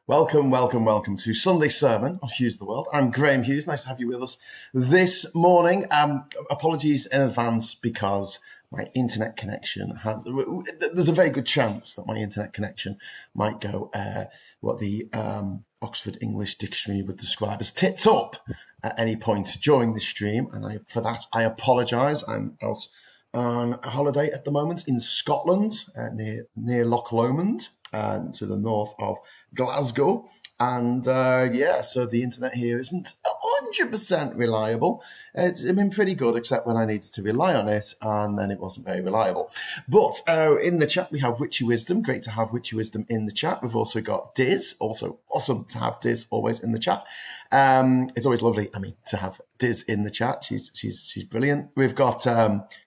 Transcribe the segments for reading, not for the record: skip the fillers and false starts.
Welcome to Sunday Sermon on Hughes the World. I'm Graham Hughes. Nice to have you with us this morning. Apologies in advance because my internet connection there's a very good chance that my internet connection might go what the Oxford English Dictionary would describe as tits up at any point during the stream. And for that, I apologise. I'm out on a holiday at the moment in Scotland, near Loch Lomond, to the north of Glasgow. And so the internet here isn't 100% reliable. It's been pretty good, except when I needed to rely on it, and then it wasn't very reliable. But in the chat, we have Witchy Wisdom. Great to have Witchy Wisdom in the chat. We've also got Diz. Also awesome to have Diz always in the chat. It's always lovely, to have Diz in the chat. She's brilliant. We've got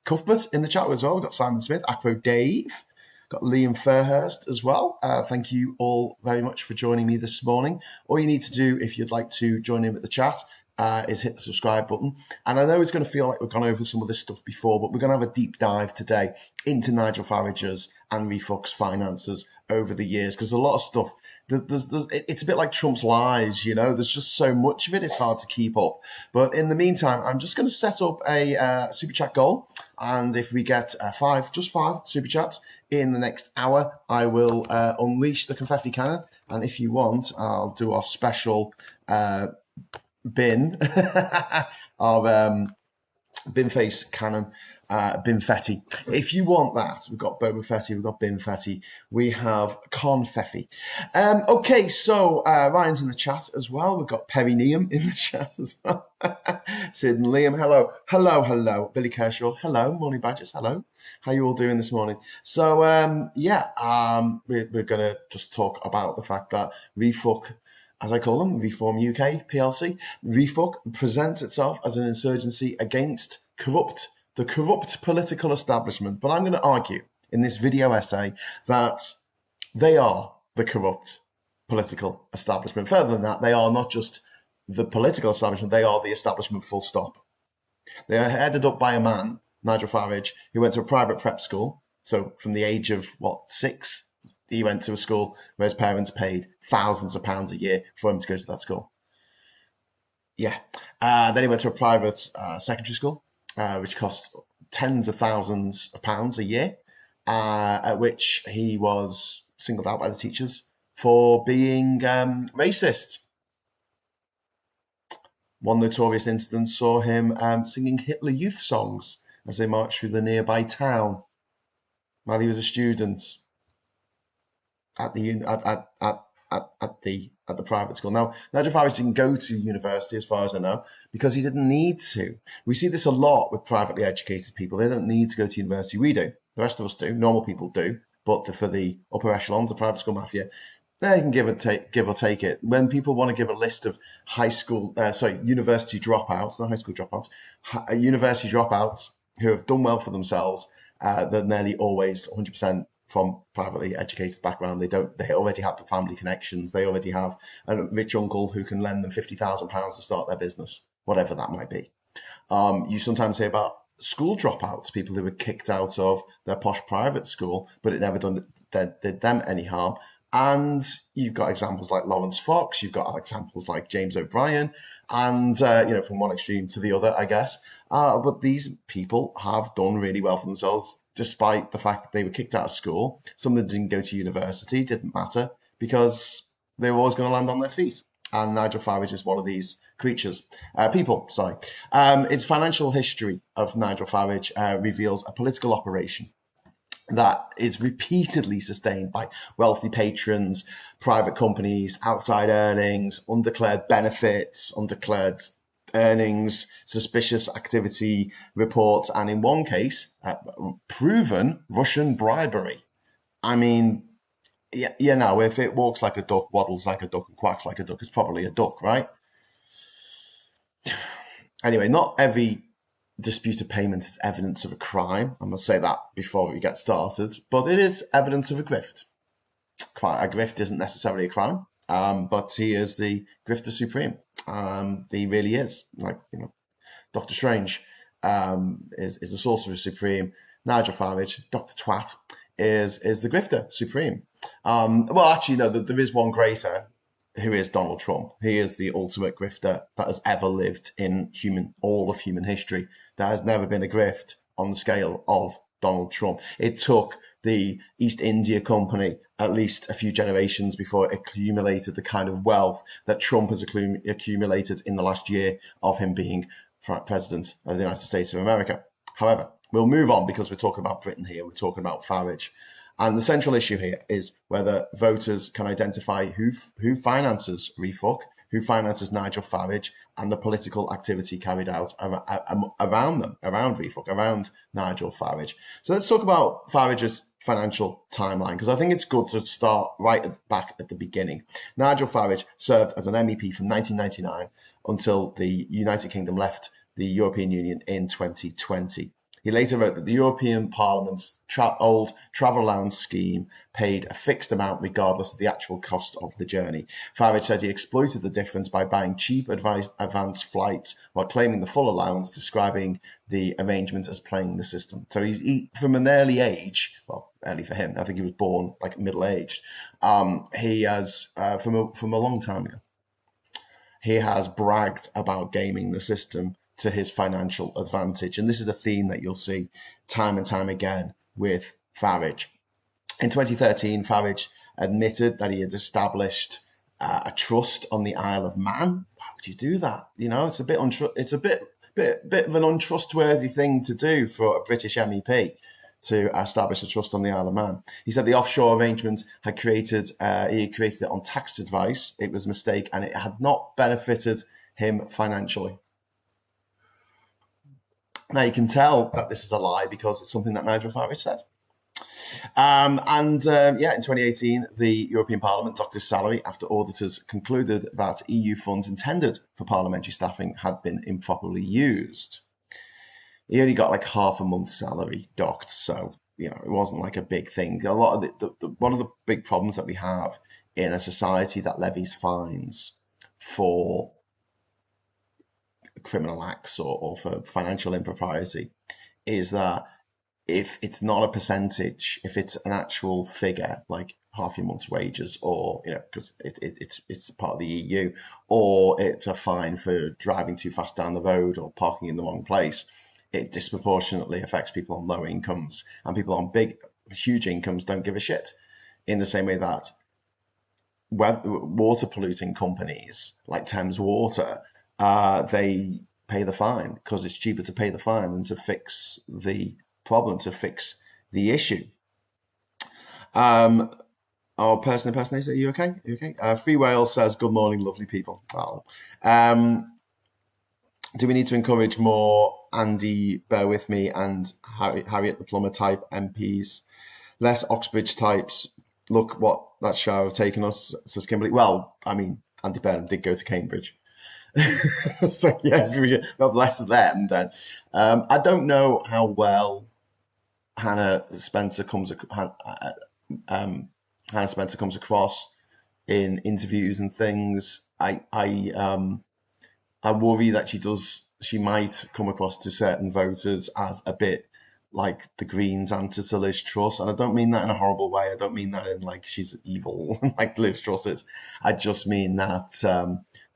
Cuthbert in the chat as well. We've got Simon Smith, Acro Dave. Got Liam Fairhurst as well. Thank you all very much for joining me this morning. All you need to do if you'd like to join in with the chat is hit the subscribe button. And I know it's going to feel like we've gone over some of this stuff before, but we're going to have a deep dive today into Nigel Farage's and Refux finances over the years, because a lot of stuff, it's a bit like Trump's lies, there's just so much of it, it's hard to keep up. But in the meantime, I'm just going to set up a super chat goal. And if we get five super chats in the next hour, I will unleash the confetti cannon. And if you want, I'll do our special bin of bin face cannon, binfetti. If you want that, we've got Boba Fetti, we've got binfetti, we have confetti. Okay, so Ryan's in the chat as well. We've got Perineum in the chat as well. Sid and Liam, hello. Billy Kershaw, hello. Morning Badgers, hello. How you all doing this morning? So we're going to just talk about the fact that Refuck, as I call them, Reform UK PLC, Refuck presents itself as an insurgency against the corrupt political establishment. But I'm going to argue in this video essay that they are the corrupt political establishment. Further than that, they are not just the political establishment, they are the establishment full stop. They are headed up by a man, Nigel Farage, who went to a private prep school. So from the age of, 6? He went to a school where his parents paid thousands of pounds a year for him to go to that school. Yeah. Then he went to a private secondary school, which cost tens of thousands of pounds a year, at which he was singled out by the teachers for being racist. One notorious instance saw him singing Hitler Youth songs as they marched through the nearby town while he was a student at the private school. Now, Nigel Farage didn't go to university, as far as I know, because he didn't need to. We see this a lot with privately educated people. They don't need to go to university. We do. The rest of us do. Normal people do. But for the upper echelons, the private school mafia, they can give or take it. When people want to give a list of university dropouts, not high school dropouts, university dropouts who have done well for themselves, they're nearly always 100% from privately educated background. They already have the family connections. They already have a rich uncle who can lend them £50,000 to start their business, whatever that might be. You sometimes hear about school dropouts, people who were kicked out of their posh private school, but it never did them any harm. And you've got examples like Lawrence Fox, you've got examples like James O'Brien, and from one extreme to the other, I guess. But these people have done really well for themselves, despite the fact that they were kicked out of school. Some of them didn't go to university, didn't matter, because they were always going to land on their feet. And Nigel Farage is one of these people. Its financial history of Nigel Farage reveals a political operation that is repeatedly sustained by wealthy patrons, private companies, outside earnings, undeclared benefits, undeclared earnings, suspicious activity reports, and in one case, proven Russian bribery. If it walks like a duck, waddles like a duck, and quacks like a duck, it's probably a duck, right? Anyway, not every disputed payment is evidence of a crime. I must say that before we get started, but it is evidence of a grift. A grift isn't necessarily a crime, but he is the grifter supreme. He really is. Dr. Strange is the sorcerer supreme. Nigel Farage, Dr. Twat, is the grifter supreme. There is one greater. who is Donald Trump. He is the ultimate grifter that has ever lived in all of human history. There has never been a grift on the scale of Donald Trump. It took the East India Company at least a few generations before it accumulated the kind of wealth that Trump has accumulated in the last year of him being president of the United States of America. However, we'll move on because we're talking about Britain here. We're talking about Farage. And the central issue here is whether voters can identify who finances Refuck, who finances Nigel Farage, and the political activity carried out around them, around Refuck, around Nigel Farage. So let's talk about Farage's financial timeline, because I think it's good to start back at the beginning. Nigel Farage served as an MEP from 1999 until the United Kingdom left the European Union in 2020. He later wrote that the European Parliament's old travel allowance scheme paid a fixed amount regardless of the actual cost of the journey. Farage said he exploited the difference by buying cheap advance flights while claiming the full allowance, describing the arrangement as playing the system. So he from an early age, well, early for him, I think he was born like middle-aged, he has, from a long time ago, he has bragged about gaming the system to his financial advantage. And this is a theme that you'll see time and time again with Farage. In 2013, Farage admitted that he had established a trust on the Isle of Man. Why would you do that? You know, it's a bit of an untrustworthy thing to do for a British MEP to establish a trust on the Isle of Man. He said the offshore arrangement had he created it on tax advice. It was a mistake and it had not benefited him financially. Now, you can tell that this is a lie because it's something that Nigel Farage said. In 2018, the European Parliament docked his salary after auditors concluded that EU funds intended for parliamentary staffing had been improperly used. He only got like half a month's salary docked, so it wasn't like a big thing. A lot of one of the big problems that we have in a society that levies fines for criminal acts or for financial impropriety is that if it's not a percentage, if it's an actual figure like half your month's wages, or because it's part of the EU, or it's a fine for driving too fast down the road or parking in the wrong place, it disproportionately affects people on low incomes, and people on huge incomes don't give a shit. In the same way that water polluting companies like Thames Water, they pay the fine because it's cheaper to pay the fine than to fix the problem, to fix the issue. Our person impersonator, are you okay? Free Wales says, good morning, lovely people. Oh. Do we need to encourage more Andy, bear with me, and Harriet the Plumber type MPs? Less Oxbridge types. Look what that show have taken us, says Kimberly. Well, I mean, Andy Burnham did go to Cambridge. So yeah, God bless them then. I don't know how well Hannah Spencer comes across in interviews and things. I worry that she might come across to certain voters as a bit like the Greens answer to Liz Truss. And I don't mean that in a horrible way. I don't mean that in like she's evil like Liz Truss is. I just mean that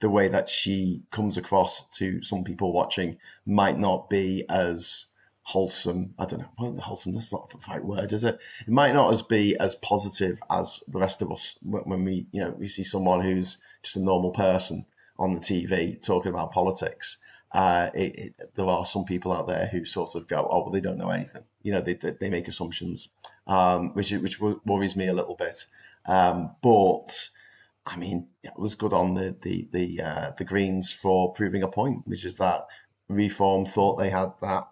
the way that she comes across to some people watching might not be as wholesome. I don't know. Well, wholesome, that's not the right word, is it? It might not be as positive as the rest of us when we see someone who's just a normal person on the TV talking about politics. There are some people out there who sort of go, oh, well, they don't know anything. They make assumptions, which worries me a little bit. But I mean, it was good on the Greens for proving a point, which is that Reform thought they had that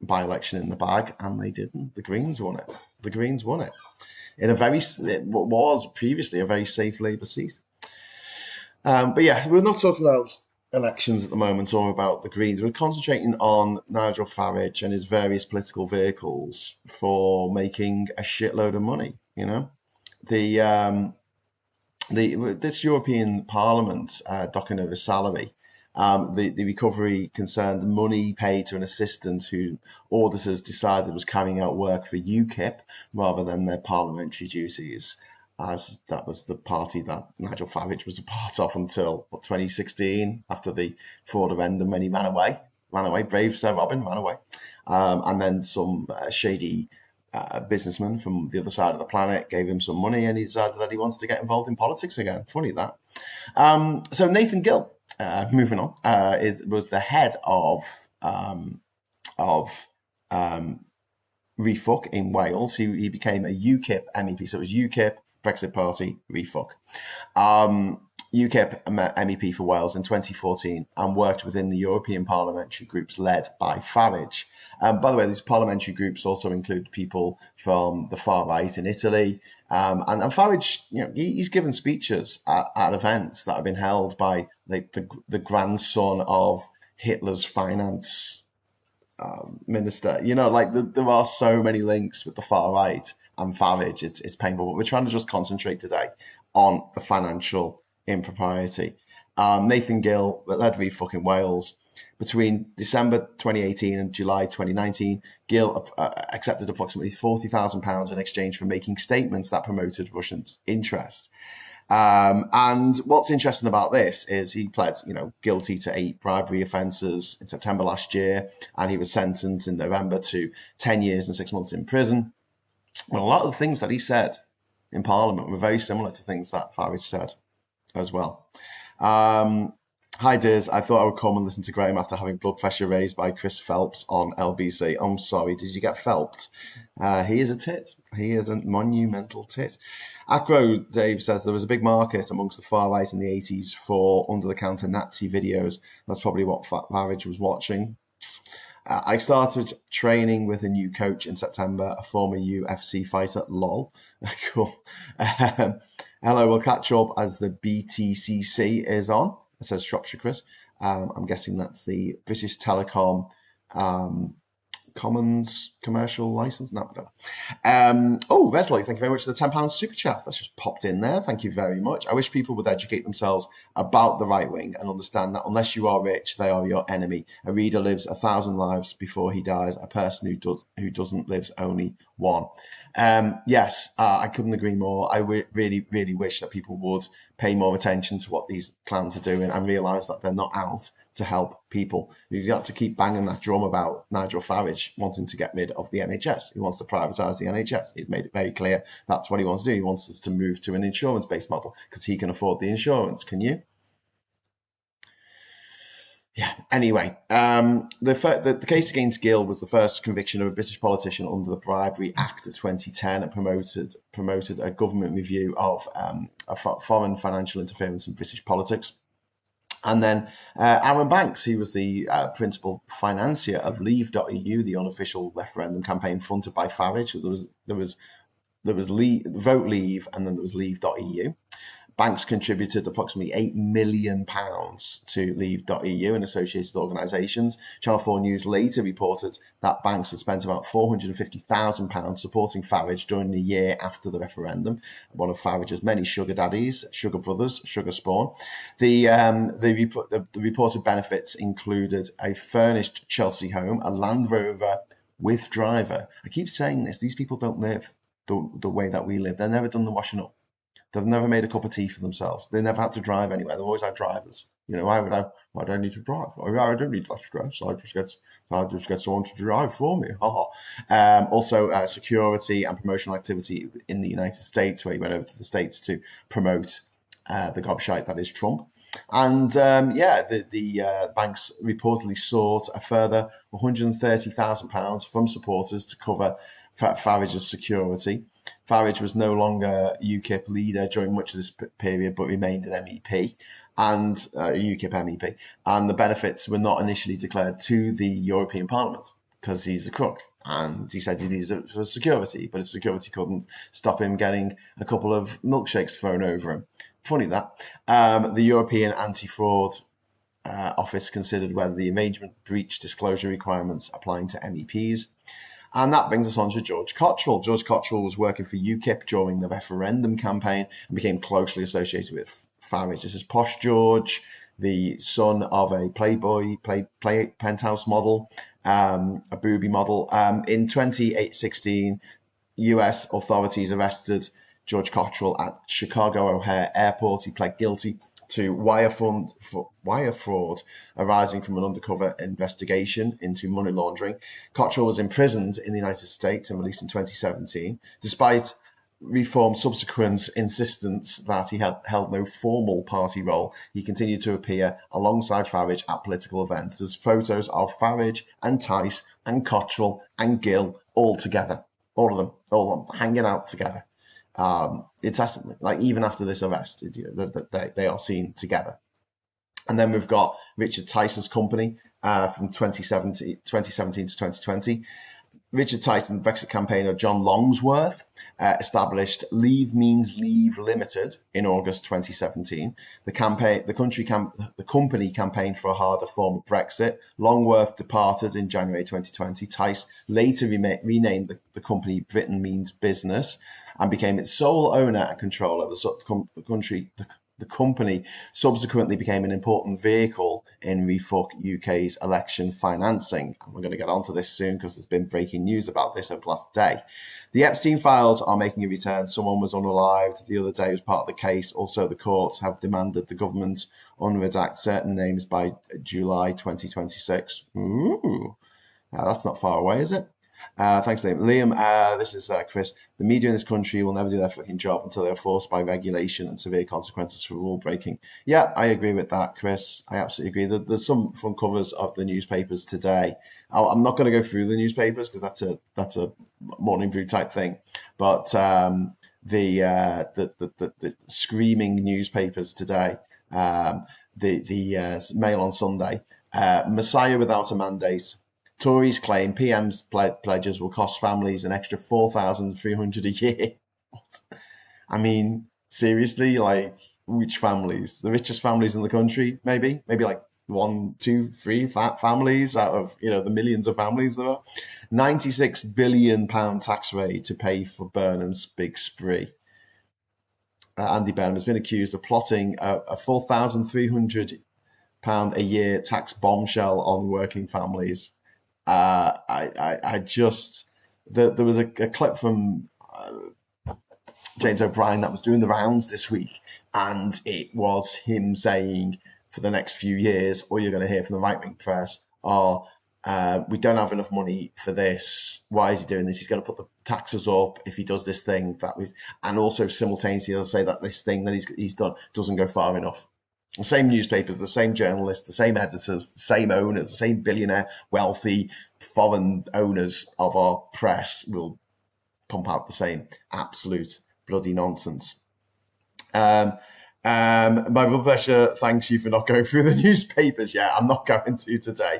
by-election in the bag, and they didn't. The Greens won it. It was previously a very safe Labour seat. But yeah, we're not talking about elections at the moment or about the Greens. We're concentrating on Nigel Farage and his various political vehicles for making a shitload of money. This European Parliament docking of his salary. The recovery concerned money paid to an assistant who auditors decided was carrying out work for UKIP rather than their parliamentary duties. as that was the party that Nigel Farage was a part of until 2016, after the fraud referendum, when he ran away, brave Sir Robin ran away. And then some shady businessman from the other side of the planet gave him some money, and he decided that he wanted to get involved in politics again. Funny that. So Nathan Gill, moving on, was the head of Refuck in Wales. He became a UKIP MEP, so it was UKIP, Brexit Party, Refuck. UKIP MEP for Wales in 2014 and worked within the European parliamentary groups led by Farage. By the way, these parliamentary groups also include people from the far right in Italy. And Farage, he's given speeches at events that have been held by the grandson of Hitler's finance minister. There are so many links with the far right and Farage. It's painful, but we're trying to just concentrate today on the financial impropriety. Nathan Gill led Refuck in Wales. Between December 2018 and July 2019, Gill accepted approximately £40,000 in exchange for making statements that promoted Russians' interests. And what's interesting about this is he pled, guilty to 8 bribery offences in September last year, and he was sentenced in November to 10 years and 6 months in prison. Well, a lot of the things that he said in Parliament were very similar to things that Farage said as well. Hi, Diz. I thought I would come and listen to Graham after having blood pressure raised by Chris Phelps on LBC. I'm sorry, did you get Phelped? He is a tit. He is a monumental tit. Acro Dave says there was a big market amongst the far right in the 80s for under-the-counter Nazi videos. That's probably what Farage was watching. I started training with a new coach in September, a former UFC fighter. Lol. Cool. Hello, we'll catch up as the BTCC is on. It says Shropshire Chris. I'm guessing that's the British Telecom Commons commercial license. No, I don't know. Resloy, thank you very much for the £10 super chat. That's just popped in there. Thank you very much. I wish people would educate themselves about the right wing and understand that unless you are rich, they are your enemy. A reader lives 1,000 lives before he dies. A person who doesn't lives only one. Yes, I couldn't agree more. I really, really wish that people would pay more attention to what these clans are doing and realise that they're not out to help people. You've got to keep banging that drum about Nigel Farage wanting to get rid of the NHS. He wants to privatise the NHS. He's made it very clear that's what he wants to do. He wants us to move to an insurance-based model because he can afford the insurance. Can you? Yeah. Anyway, the case against Gill was the first conviction of a British politician under the Bribery Act of 2010 and promoted a government review of foreign financial interference in British politics. And then Aaron Banks, he was the principal financier of Leave.eu, the unofficial referendum campaign fronted by Farage. There was Vote Leave, and then there was Leave.eu. Banks contributed approximately £8 million to Leave.eu and associated organisations. Channel 4 News later reported that Banks had spent about £450,000 supporting Farage during the year after the referendum, one of Farage's many sugar daddies, sugar brothers, sugar spawn. The reported benefits included a furnished Chelsea home, a Land Rover with driver. I keep saying this, these people don't live the way that we live. They've never done the washing up. They've never made a cup of tea for themselves. They never had to drive anywhere. They've always had drivers. Why do I need to drive? I don't need that stress. I just get someone to drive for me. Also, security and promotional activity in the United States, where he went over to the States to promote the gobshite that is Trump. And the banks reportedly sought a further £130,000 from supporters to cover Farage's security. Farage was no longer UKIP leader during much of this period, but remained an MEP and UKIP MEP. And the benefits were not initially declared to the European Parliament because he's a crook. And he said he needed it for security, but his security couldn't stop him getting a couple of milkshakes thrown over him. Funny that. The European Anti-Fraud Office considered whether the arrangement breached disclosure requirements applying to MEPs. And that brings us on to George Cottrell. George Cottrell was working for UKIP during the referendum campaign and became closely associated with Farage. This is Posh George, the son of a Playboy, penthouse model, a booby model. In 2016, US authorities arrested George Cottrell at Chicago O'Hare Airport. He pled guilty to wire fraud arising from an undercover investigation into money laundering. Cottrell was imprisoned in the United States and released in 2017, despite Reform's subsequent insistence that he had held no formal party role. He continued to appear alongside Farage at political events. There's photos of Farage and Tice and Cottrell and Gill all together, all of them hanging out together. Incessantly, like even after this arrest, they are seen together. And then we've got Richard Tice's company from 2017 to 2020. Richard Tice and Brexit campaigner John Longsworth established Leave Means Leave Limited in August 2017. The company campaigned for a harder form of Brexit. Longworth departed in January 2020. Tice later renamed the company Britain Means Business and became its sole owner and controller. The company subsequently became an important vehicle in Refuck UK's election financing. And we're going to get onto this soon because there's been breaking news about this over the last day. The Epstein files are making a return. Someone was unalived the other day as part of the case. Also, the courts have demanded the government unredact certain names by July 2026. Ooh, that's not far away, is it? Thanks, Liam. Liam, this is Chris. The media in this country will never do their fucking job until they're forced by regulation and severe consequences for rule breaking. Yeah, I agree with that, Chris. I absolutely agree. There's some front covers of the newspapers today. I'm not going to go through the newspapers because that's a morning brew type thing. But the screaming newspapers today, the Mail on Sunday, Messiah without a mandate. Tories claim PM's pledges will cost families an extra $4,300 a year. What? I mean, seriously, like which families? The richest families in the country, maybe like 1, 2, 3 families out of the millions of families there are. £96 billion tax rate to pay for Burnham's big spree. Andy Burnham has been accused of plotting a £4,300 a year tax bombshell on working families. I just there was a clip from James O'Brien that was doing the rounds this week, and it was him saying for the next few years, all you're going to hear from the right-wing press are, we don't have enough money for this. Why is he doing this? He's going to put the taxes up if he does this thing. And also simultaneously they'll say that this thing that he's done doesn't go far enough. The same newspapers, the same journalists, the same editors, the same owners, the same billionaire, wealthy, foreign owners of our press will pump out the same absolute bloody nonsense. My blood pressure thanks you for not going through the newspapers. Yeah, I'm not going to today.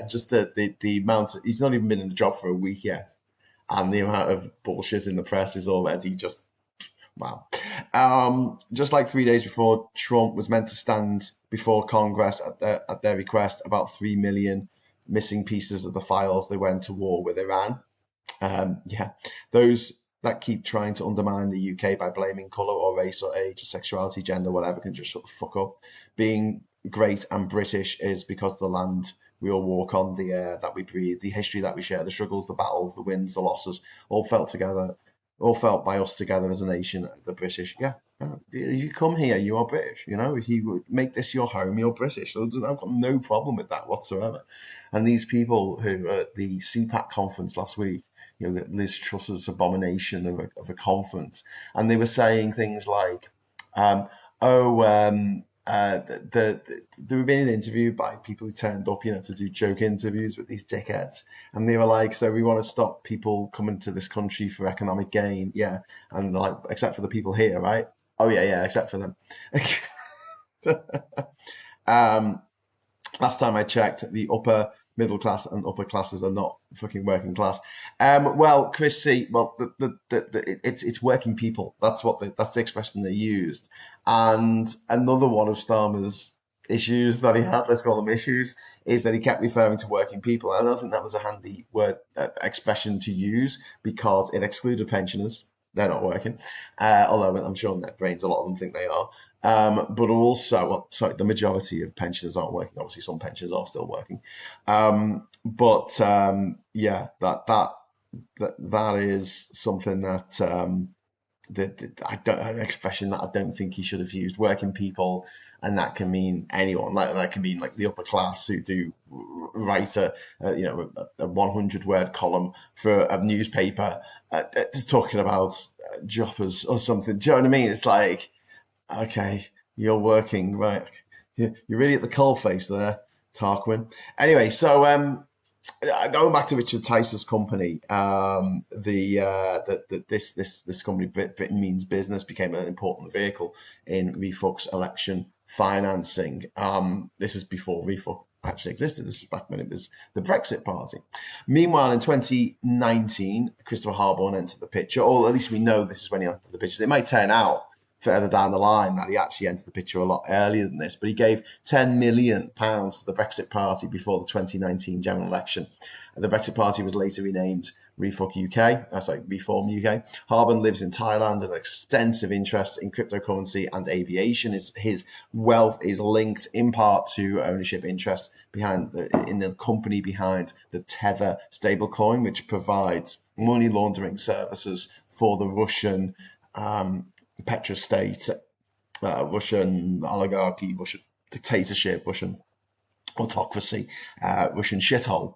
Just the amount, he's not even been in the job for a week yet. And the amount of bullshit in the press is already just... Wow. Just like 3 days before, Trump was meant to stand before Congress at their request about 3 million missing pieces of the files they went to war with Iran. Those that keep trying to undermine the UK by blaming colour or race or age or sexuality, gender, whatever, can just shut the fuck up. Being great and British is because of the land we all walk on, the air that we breathe, the history that we share, the struggles, the battles, the wins, the losses, all felt by us together as a nation, the British. Yeah, if you come here, you are British. If you make this your home, you're British. I've got no problem with that whatsoever. And these people who were at the CPAC conference last week, Liz Truss's abomination of a conference, and they were saying things like, they were being interviewed by people who turned up, to do joke interviews with these dickheads. And they were like, so we want to stop people coming to this country for economic gain. Yeah. And like, except for the people here, right? Oh yeah, except for them. Last time I checked, the upper middle class and upper classes are not fucking working class. Well, Chris C, it's working people. That's the expression they used. And another one of Starmer's issues that he had, let's call them issues, is that he kept referring to working people. I don't think that was a handy word expression to use because it excluded pensioners. They're not working, although I'm sure in their brains a lot of them think they are. But also, the majority of pensioners aren't working. Obviously, some pensioners are still working. That that is something that I don't an expression that I don't think he should have used. Working people, and that can mean anyone. Like that can mean like the upper class who do write a 100-word column for a newspaper, talking about jobbers or something. Do you know what I mean? It's like, okay, you're working, right? You're really at the coalface there, Tarquin. Anyway, so going back to Richard Tice's company, this company, Britain Means Business, became an important vehicle in Refug's election financing. This was before Refug actually existed. This was back when it was the Brexit Party. Meanwhile, in 2019, Christopher Harborne entered the picture, or at least we know this is when he entered the picture. It might turn out further down the line that he actually entered the picture a lot earlier than this, but he gave £10 million to the Brexit Party before the 2019 general election. The Brexit Party was later renamed Reform UK. Harborne lives in Thailand and has extensive interest in cryptocurrency and aviation. His wealth is linked in part to ownership interest in the company behind the Tether stablecoin, which provides money laundering services for the Russian petrostate, Russian oligarchy, Russian dictatorship, Russian autocracy, Russian shithole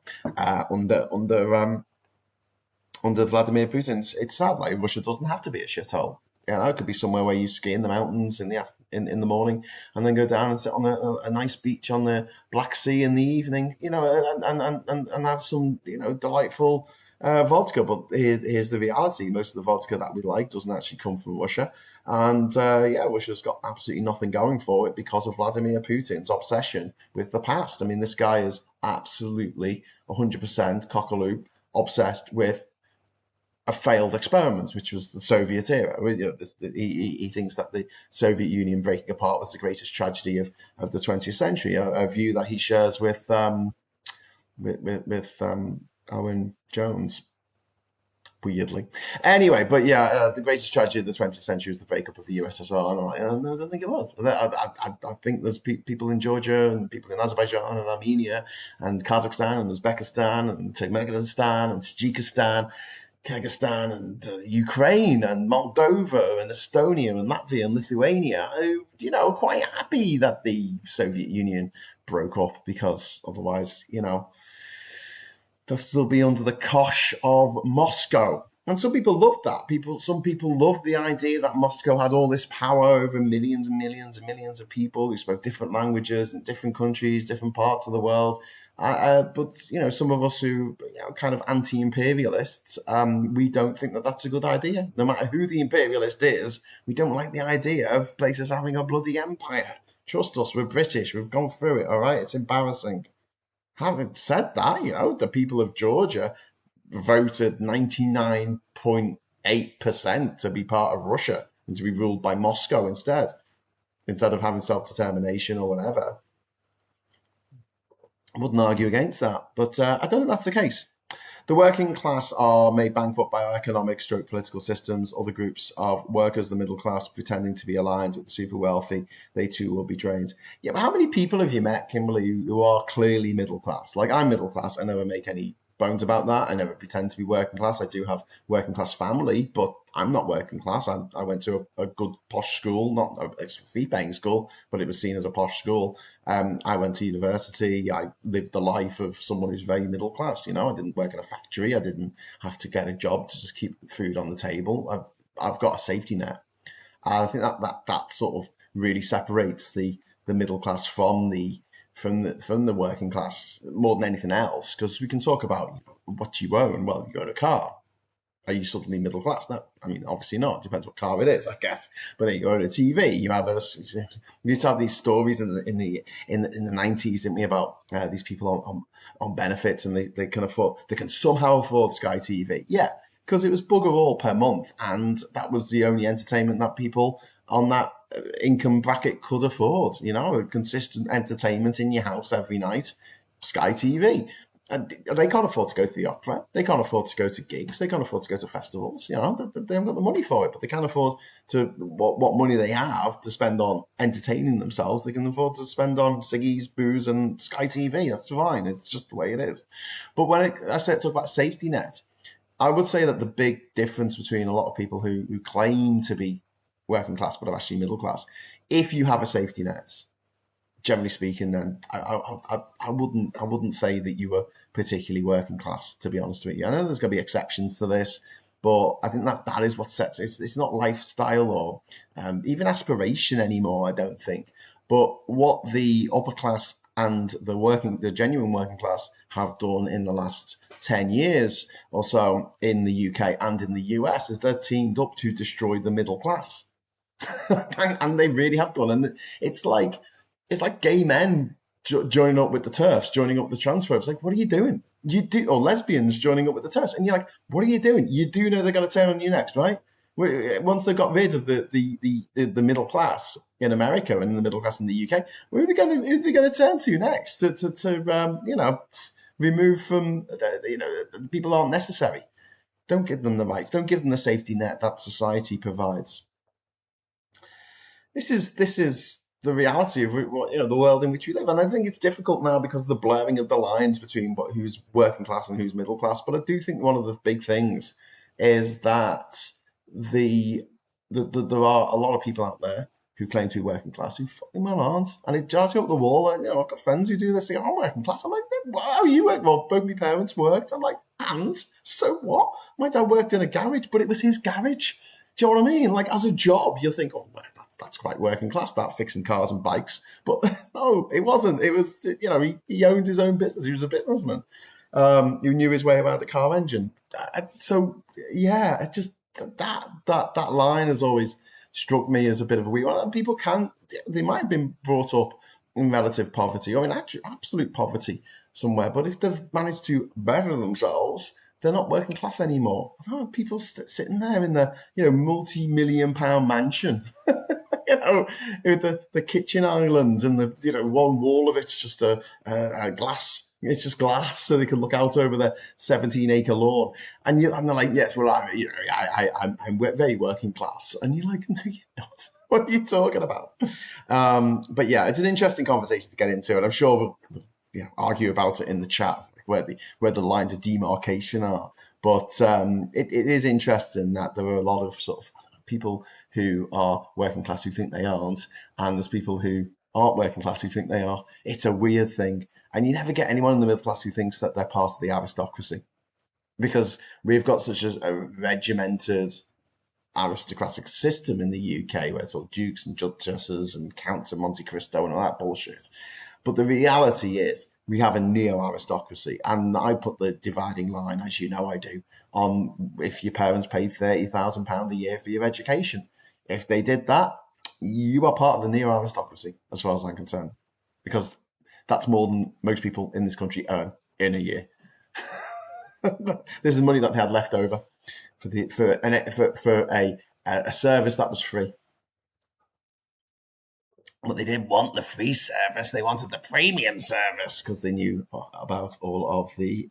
under Vladimir Putin. It's sad, like Russia doesn't have to be a shithole. You know, it could be somewhere where you ski in the mountains in the morning, and then go down and sit on a nice beach on the Black Sea in the evening. You know, and have some delightful vodka. But here's the reality: most of the vodka that we like doesn't actually come from Russia. And Russia's got absolutely nothing going for it because of Vladimir Putin's obsession with the past. I mean, this guy is absolutely 100% cockaloop obsessed with a failed experiment, which was the Soviet era. He thinks that the Soviet Union breaking apart was the greatest tragedy of the 20th century, a view that he shares with Owen Jones. Weirdly. Anyway, but the greatest tragedy of the 20th century was the breakup of the USSR. And I don't think it was. I think there's people in Georgia and people in Azerbaijan and Armenia and Kazakhstan and Uzbekistan and Turkmenistan and Tajikistan, Kyrgyzstan and Ukraine and Moldova and Estonia and Latvia and Lithuania who, are quite happy that the Soviet Union broke up, because otherwise, they'll still be under the cosh of Moscow. And some people loved that. Some people loved the idea that Moscow had all this power over millions and millions and millions of people who spoke different languages in different countries, different parts of the world. But some of us who kind of anti-imperialists, we don't think that that's a good idea. No matter who the imperialist is, we don't like the idea of places having a bloody empire. Trust us, we're British. We've gone through it, all right? It's embarrassing. Having said that, the people of Georgia voted 99.8% to be part of Russia and to be ruled by Moscow instead of having self-determination or whatever. I wouldn't argue against that, but I don't think that's the case. The working class are made bankrupt by our economic/political systems. Other groups of workers, the middle class, pretending to be aligned with the super wealthy, they too will be drained. Yeah, but how many people have you met, Kimberly, who are clearly middle class? Like, I'm middle class. I never make any bones about that. I never pretend to be working class. I do have working class family, but I'm not working class. I went to a good posh school, not a fee-paying school, but it was seen as a posh school. I went to university. I lived the life of someone who's very middle class. I didn't work in a factory. I didn't have to get a job to just keep food on the table. I've got a safety net. I think that sort of really separates the middle class from the working class more than anything else, because we can talk about what you own. Well, you own a car. Are you suddenly middle class? No, I mean, obviously not. It depends what car it is, I guess. But you own a TV. You used to have these stories in the 90s, didn't we, about these people on benefits, and they can somehow afford Sky TV. Yeah, because it was bugger all per month, and that was the only entertainment that people on that income bracket could afford. A consistent entertainment in your house every night, Sky TV. And they can't afford to go to the opera. They can't afford to go to gigs. They can't afford to go to festivals. They haven't got the money for it, but they can afford to what money they have to spend on entertaining themselves. They can afford to spend on ciggies, booze, and Sky TV. That's fine. It's just the way it is. But when I talk about safety net, I would say that the big difference between a lot of people who claim to be working class but are actually middle class, if you have a safety net, generally speaking, then I wouldn't say that you were particularly working class, to be honest with you. I know there's going to be exceptions to this, but I think that is what sets it's not lifestyle or even aspiration anymore, I don't think. But what the upper class and the genuine working class have done in the last 10 years or so in the UK and in the US is they're teamed up to destroy the middle class. And they really have done. And it's like gay men joining up with the TERFs, joining up with the transphobes. Like, what are you doing? Or lesbians joining up with the TERFs, and you're like, what are you doing? You do know they're going to turn on you next, right? Once they got rid of the middle class in America and the middle class in the UK, who are they going to turn to next to remove from people aren't necessary. Don't give them the rights. Don't give them the safety net that society provides. This is the reality of the world in which we live, and I think it's difficult now because of the blurring of the lines between who's working class and who's middle class. But I do think one of the big things is that there are a lot of people out there who claim to be working class who fucking well aren't, and it drives me up the wall. And, I've got friends who do this. They go, "I'm working class." I'm like, "How are you working?" Well, both my parents worked. I'm like, "And so what?" My dad worked in a garage, but it was his garage. Do you know what I mean? Like, as a job, you'll think, "Oh, well, that's quite working class, that, fixing cars and bikes." But no, it wasn't. It was, he owned his own business. He was a businessman who knew his way around the car engine. So, yeah, it just, that line has always struck me as a bit of a weird one. And people they might have been brought up in relative poverty, or in actually absolute poverty somewhere. But if they've managed to better themselves, they're not working class anymore. People sitting there in the multi-million-pound mansion, with the kitchen islands and the one wall of it's just a glass. It's just glass, so they can look out over their 17-acre lawn. And they're like, "Yes, well, I'm very working class." And you're like, "No, you're not. What are you talking about?" But yeah, it's an interesting conversation to get into, and I'm sure we'll argue about it in the chat where the lines of demarcation are. But it is interesting that there are a lot of sort of people who are working class who think they aren't, and there's people who aren't working class who think they are. It's a weird thing. And you never get anyone in the middle class who thinks that they're part of the aristocracy, because we've got such a regimented aristocratic system in the UK where it's all dukes and duchesses and counts of Monte Cristo and all that bullshit. But the reality is we have a neo-aristocracy, and I put the dividing line, as you know I do, on if your parents paid £30,000 a year for your education. If they did that, you are part of the neo-aristocracy, as far as I'm concerned, because that's more than most people in this country earn in a year. This is money that they had left over for a service that was free. But they didn't want the free service; they wanted the premium service because they knew about all of the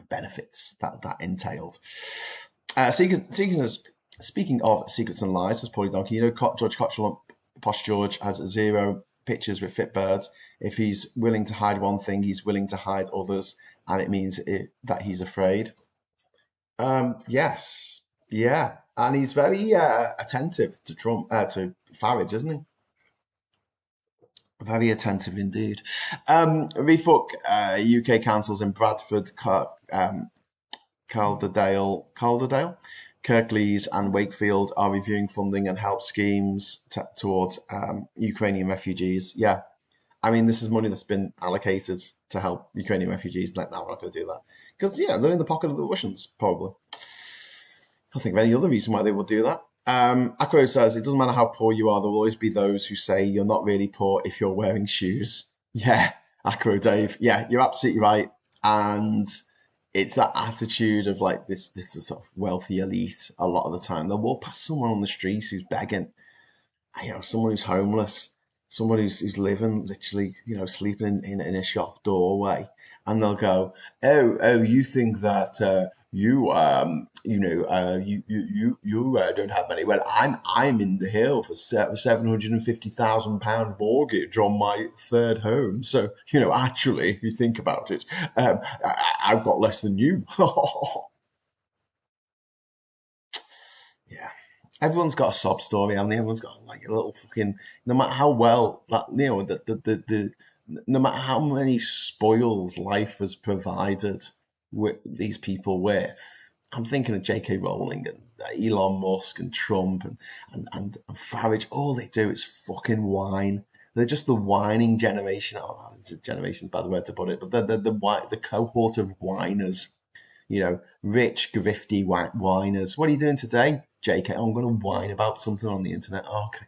benefits that entailed. Speaking of secrets and lies, as Paulie Donkey, George Cottrell, Posh George, has 0 pictures with fit birds. If he's willing to hide one thing, he's willing to hide others, and it means that he's afraid. Yes, yeah, and he's very attentive to Farage, isn't he? Very attentive indeed. Refuck UK councils in Bradford, Calderdale, Kirklees and Wakefield are reviewing funding and help schemes towards Ukrainian refugees. Yeah, I mean, this is money that's been allocated to help Ukrainian refugees. Like, no, we're not going to do that. Because, they're in the pocket of the Russians, probably. I can't think of any other reason why they would do that. Akro says, it doesn't matter how poor you are, there will always be those who say you're not really poor if you're wearing shoes. Yeah, Akro Dave. Yeah, you're absolutely right. And it's that attitude of like this sort of wealthy elite a lot of the time. They'll walk past someone on the street who's begging, someone who's homeless, someone who's living literally, sleeping in a shop doorway. And they'll go, oh, you think that you don't have money. Well, I'm in the hill for £750,000 mortgage on my third home. So actually, if you think about it, I've got less than you. everyone's got a sob story, and everyone's got like a little fucking. No matter how well, like, the no matter how many spoils life has provided with these people with. I'm thinking of J.K. Rowling and Elon Musk and Trump and Farage. All they do is fucking whine. They're just the whining generation. Oh, generation's a bad word to put it, but they're the cohort of whiners. Rich, grifty whiners. What are you doing today, JK? Oh, I'm going to whine about something on the internet. Oh, okay.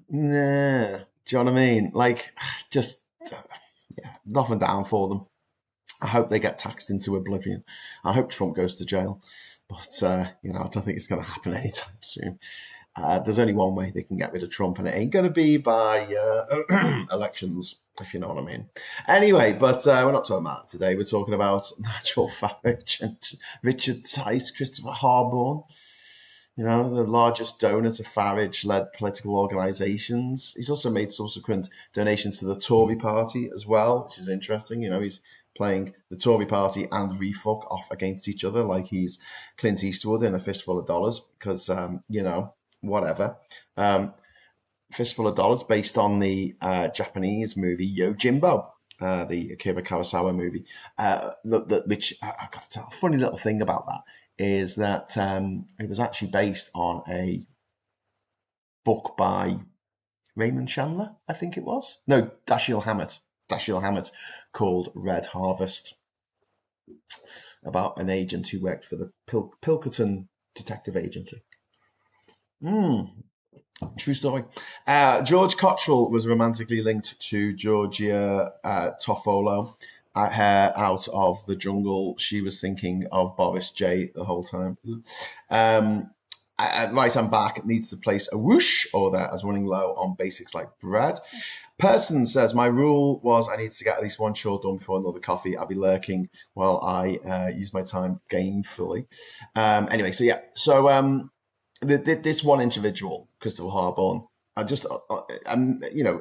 Nah. Do you know what I mean? Like, just, nothing down for them. I hope they get taxed into oblivion. I hope Trump goes to jail. But, I don't think it's going to happen anytime soon. There's only one way they can get rid of Trump, and it ain't going to be by elections, if you know what I mean. Anyway, but we're not talking about that today. We're talking about Nigel Farage and Richard Tice, Christopher Harborne, the largest donor to Farage-led political organisations. He's also made subsequent donations to the Tory party as well, which is interesting. He's playing the Tory party and Refuck off against each other like he's Clint Eastwood in A Fistful of Dollars because, whatever. Fistful of Dollars based on the Japanese movie Yojimbo, the Akira Kurosawa movie, which I've got to tell. A funny little thing about that is that it was actually based on a book by Raymond Chandler, I think it was. No, Dashiell Hammett, called Red Harvest, about an agent who worked for the Pilkington Detective Agency. True story. George Cottrell was romantically linked to Georgia Toffolo. Out of the jungle, she was thinking of Boris J the whole time. Right, I'm back. It needs to place a whoosh order as running low on basics like bread. Person says, my rule was I needed to get at least one chore done before another coffee. I'll be lurking while I use my time gamefully. Anyway, so yeah. So this one individual, Christopher Harborne, just,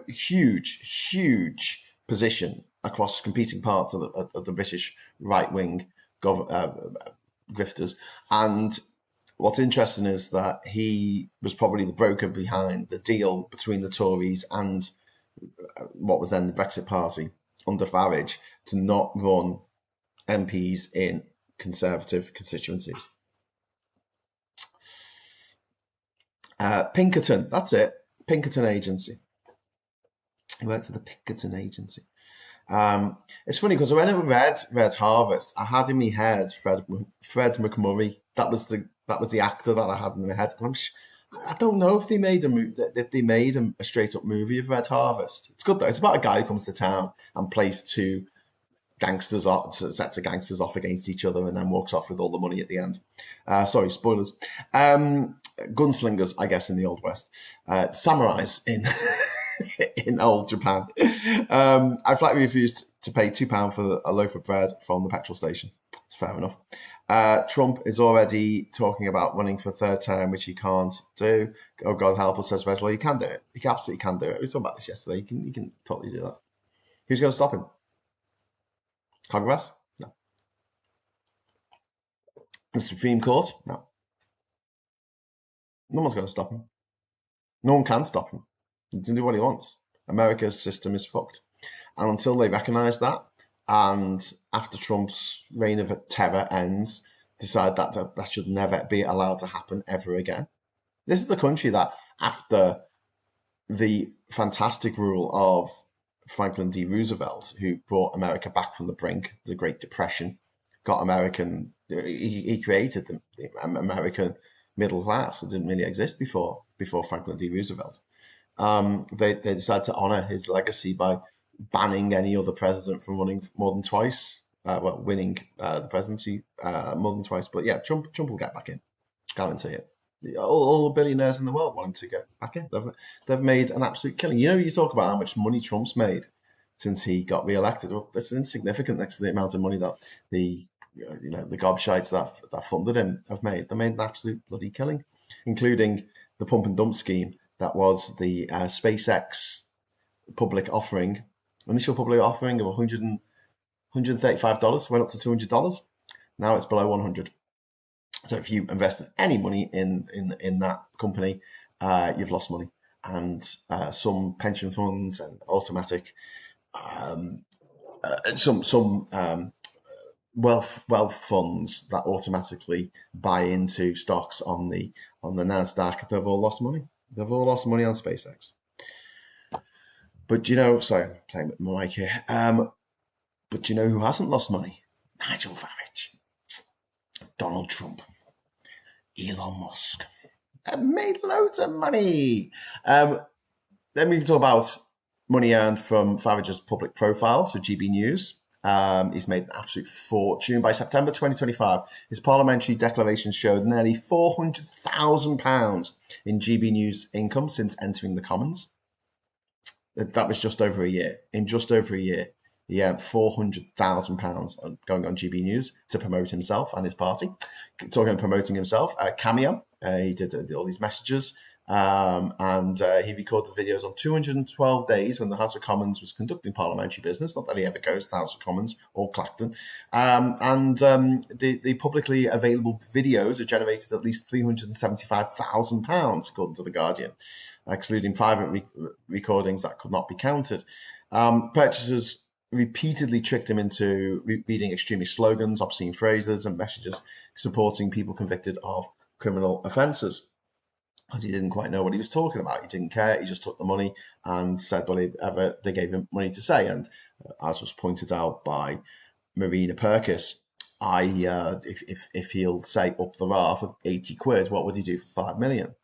huge position across competing parts of the British right-wing grifters. And what's interesting is that he was probably the broker behind the deal between the Tories and what was then the Brexit Party under Farage to not run MPs in Conservative constituencies. Pinkerton, that's it. Pinkerton Agency. He worked for the Pinkerton Agency. It's funny because when I read Red Harvest, I had in my head Fred McMurray. That was the actor that I had in my head. And I don't know if they made a straight up movie of Red Harvest. It's good though. It's about a guy who comes to town and plays two sets of gangsters off against each other and then walks off with all the money at the end. Sorry, spoilers. Gunslingers, I guess, in the Old West. Samurais in old Japan. I flatly refused to pay £2 for a loaf of bread from the petrol station. It's fair enough. Trump is already talking about running for a third term, which he can't do. Oh, God help us, says Resler. You can do it. You absolutely can do it. We were talking about this yesterday. You can totally do that. Who's going to stop him? Congress? No. The Supreme Court? No. No one's going to stop him. No one can stop him. He can do what he wants. America's system is fucked. And until they recognise that, and after Trump's reign of terror ends, decide that should never be allowed to happen ever again. This is the country that, after the fantastic rule of Franklin D. Roosevelt, who brought America back from the brink, the Great Depression, he created the American middle class. It didn't really exist before Franklin D. Roosevelt. They decided to honour his legacy by banning any other president from running more than twice, winning the presidency more than twice. But yeah, Trump will get back in, guarantee it. All the billionaires in the world want him to get back in. They've made an absolute killing. You talk about how much money Trump's made since he got re-elected. Well, that's insignificant next to the amount of money that the gobshites that funded him have made. They made an absolute bloody killing, including the pump and dump scheme that was the SpaceX initial public offering of $135, went up to $200. Now it's below $100. So if you invested any money in that company, you've lost money. And some pension funds and automatic, some wealth funds that automatically buy into stocks on the Nasdaq, they've all lost money. They've all lost money on SpaceX. But sorry, I'm playing with my mic here. But who hasn't lost money? Nigel Farage, Donald Trump, Elon Musk. Have made loads of money. Then we can talk about money earned from Farage's public profile, so GB News. He's made an absolute fortune. By September 2025, his parliamentary declaration showed nearly £400,000 in GB News income since entering the Commons. That was just over a year. In just over a year, he earned £400,000 going on GB News to promote himself and his party. Talking about promoting himself, Cameo, he did all these messages. And he recorded videos on 212 days when the House of Commons was conducting parliamentary business. Not that he ever goes to the House of Commons or Clacton. The publicly available videos have generated at least £375,000, according to The Guardian, excluding private recordings that could not be counted. Purchasers repeatedly tricked him into reading extremist slogans, obscene phrases, and messages supporting people convicted of criminal offences. Because he didn't quite know what he was talking about. He didn't care. He just took the money and said whatever they gave him money to say. And as was pointed out by Marina Perkis, if he'll say up the rar for 80 quid, what would he do for 5 million?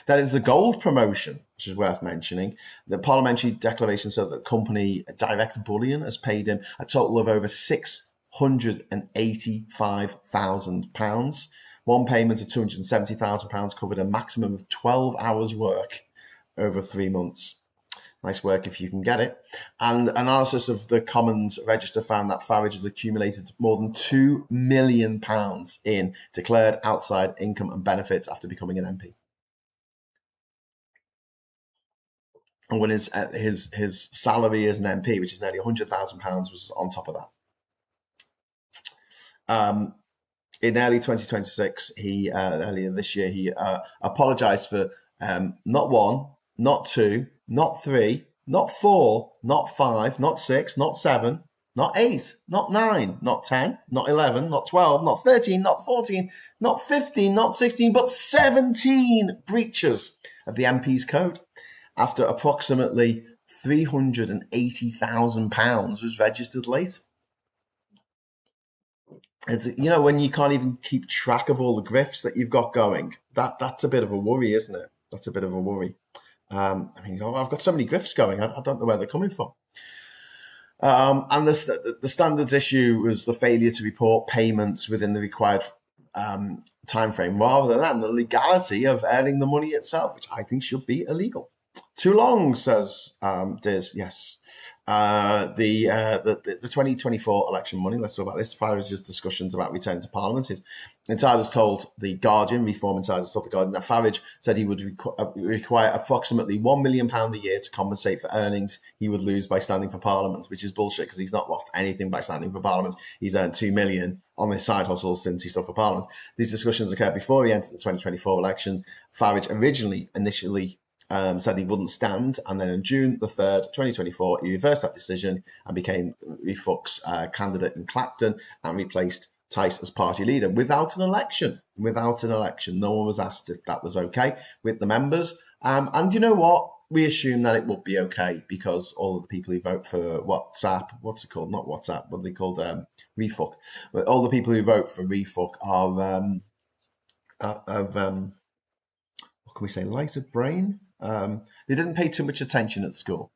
That is the gold promotion, which is worth mentioning. The parliamentary declaration said that the company Direct Bullion has paid him a total of over £685,000. One payment of £270,000 covered a maximum of 12 hours work over 3 months. Nice work if you can get it. And analysis of the Commons Register found that Farage has accumulated more than £2 million in declared outside income and benefits after becoming an MP. And when his salary as an MP, which is nearly £100,000, was on top of that. In early 2026, earlier this year, he apologised for not one, not two, not three, not four, not five, not six, not seven, not 8, not 9, not 10, not 11, not 12, not 13, not 14, not 15, not 16, but 17 breaches of the MP's code after approximately £380,000 was registered late. It's, when you can't even keep track of all the grifts that you've got going, that's a bit of a worry, isn't it? That's a bit of a worry. I've got so many grifts going, I don't know where they're coming from. And the standards issue was the failure to report payments within the required time frame, rather than the legality of earning the money itself, which I think should be illegal. Too long, says Diz. Yes. The 2024 election money, let's talk about this. Farage's discussions about returning to Parliament. His insiders told The Guardian, Reform insiders told The Guardian, that Farage said he would require approximately £1 million a year to compensate for earnings he would lose by standing for Parliament, which is bullshit because he's not lost anything by standing for Parliament. He's earned £2 million on his side hustle since he stood for Parliament. These discussions occurred before he entered the 2024 election. Farage initially said he wouldn't stand, and then on June the 3rd, 2024, he reversed that decision and became Refug's candidate in Clacton and replaced Tice as party leader without an election. Without an election. No one was asked if that was okay with the members. And you know what? We assume that it would be okay because all of the people who vote for WhatsApp, what's it called? Not WhatsApp, what are they called? Refug. But all the people who vote for Refug are what can we say, lighter brain? They didn't pay too much attention at school.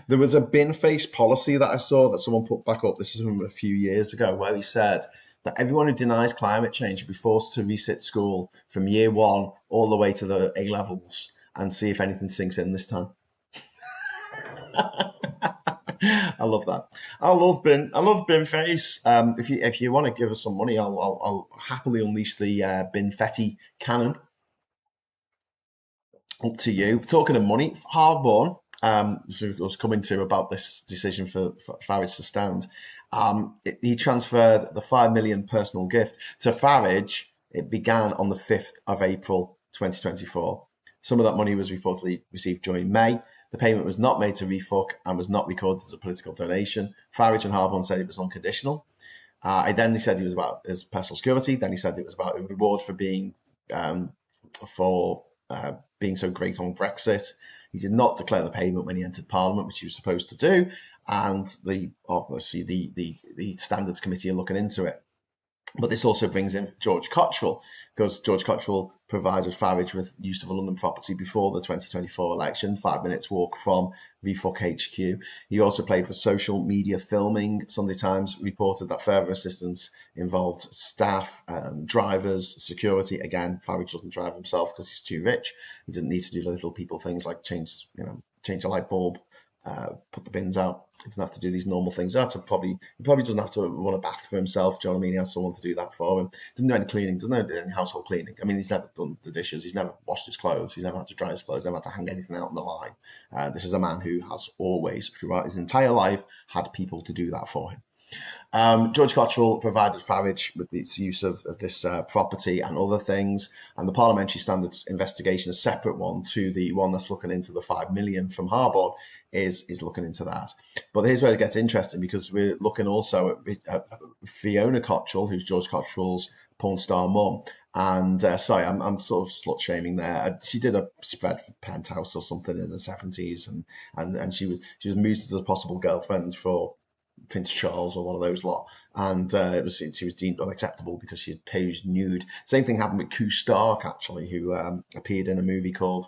There was a bin-face policy that I saw that someone put back up, this is from a few years ago, where he said that everyone who denies climate change will be forced to resit school from year 1 all the way to the A-levels and see if anything sinks in this time. I love that. I love bin-face. If you want to give us some money, I'll happily unleash the bin-fetty cannon. Up to you. Talking of money, hard won. So I was coming to about this decision for Farage to stand. He transferred the 5 million personal gift to Farage. It began on the 5th of April 2024. Some of that money was reportedly received during May. The payment was not made to Refuck and was not recorded as a political donation. Farage and Harborne said it was unconditional. Then he said it was about his personal security. Then he said it was about a reward for being so great on Brexit. He did not declare the payment when he entered Parliament, which he was supposed to do, and the Standards Committee are looking into it. But this also brings in George Cottrell, because George Cottrell provided Farage with use of a London property before the 2024 election, 5 minutes walk from Refuck HQ. He also paid for social media filming. Sunday Times reported that further assistance involved staff, drivers, security. Again, Farage doesn't drive himself because he's too rich. He doesn't need to do the little people things like change a light bulb, put the bins out. He doesn't have to do these normal things. He probably doesn't have to run a bath for himself. Do you know what I mean? He has someone to do that for him. Doesn't do any cleaning. Doesn't do any household cleaning. I mean, he's never done the dishes. He's never washed his clothes. He's never had to dry his clothes. Never had to hang anything out on the line. This is a man who has always, throughout his entire life, had people to do that for him. George Cottrell provided Farage with its use of this property and other things, and the Parliamentary Standards investigation, a separate one to the one that's looking into the 5 million from Harborne, is looking into that. But here's where it gets interesting, because we're looking also at Fiona Cottrell, who's George Cottrell's porn star mum. And sorry, I'm sort of slut shaming there. She did a spread for Penthouse or something in the 70s, and she was mooted as a possible girlfriend for Prince Charles or one of those lot, and she was deemed unacceptable because she had posed nude. Same thing happened with Q Stark, actually, who appeared in a movie called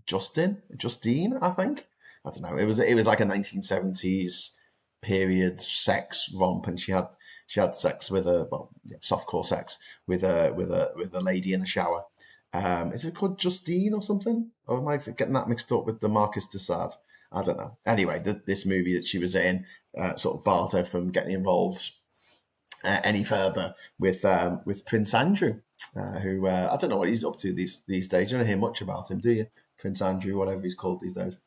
Justine, I think. I don't know. It was like a 1970s period sex romp, and she had sex with softcore sex with a lady in a shower. Is it called Justine or something? Or am I getting that mixed up with the Marquis de Sade? I don't know. Anyway, this movie that she was in sort of barred her from getting involved any further with Prince Andrew, who I don't know what he's up to these days. You don't hear much about him, do you? Prince Andrew, whatever he's called these days.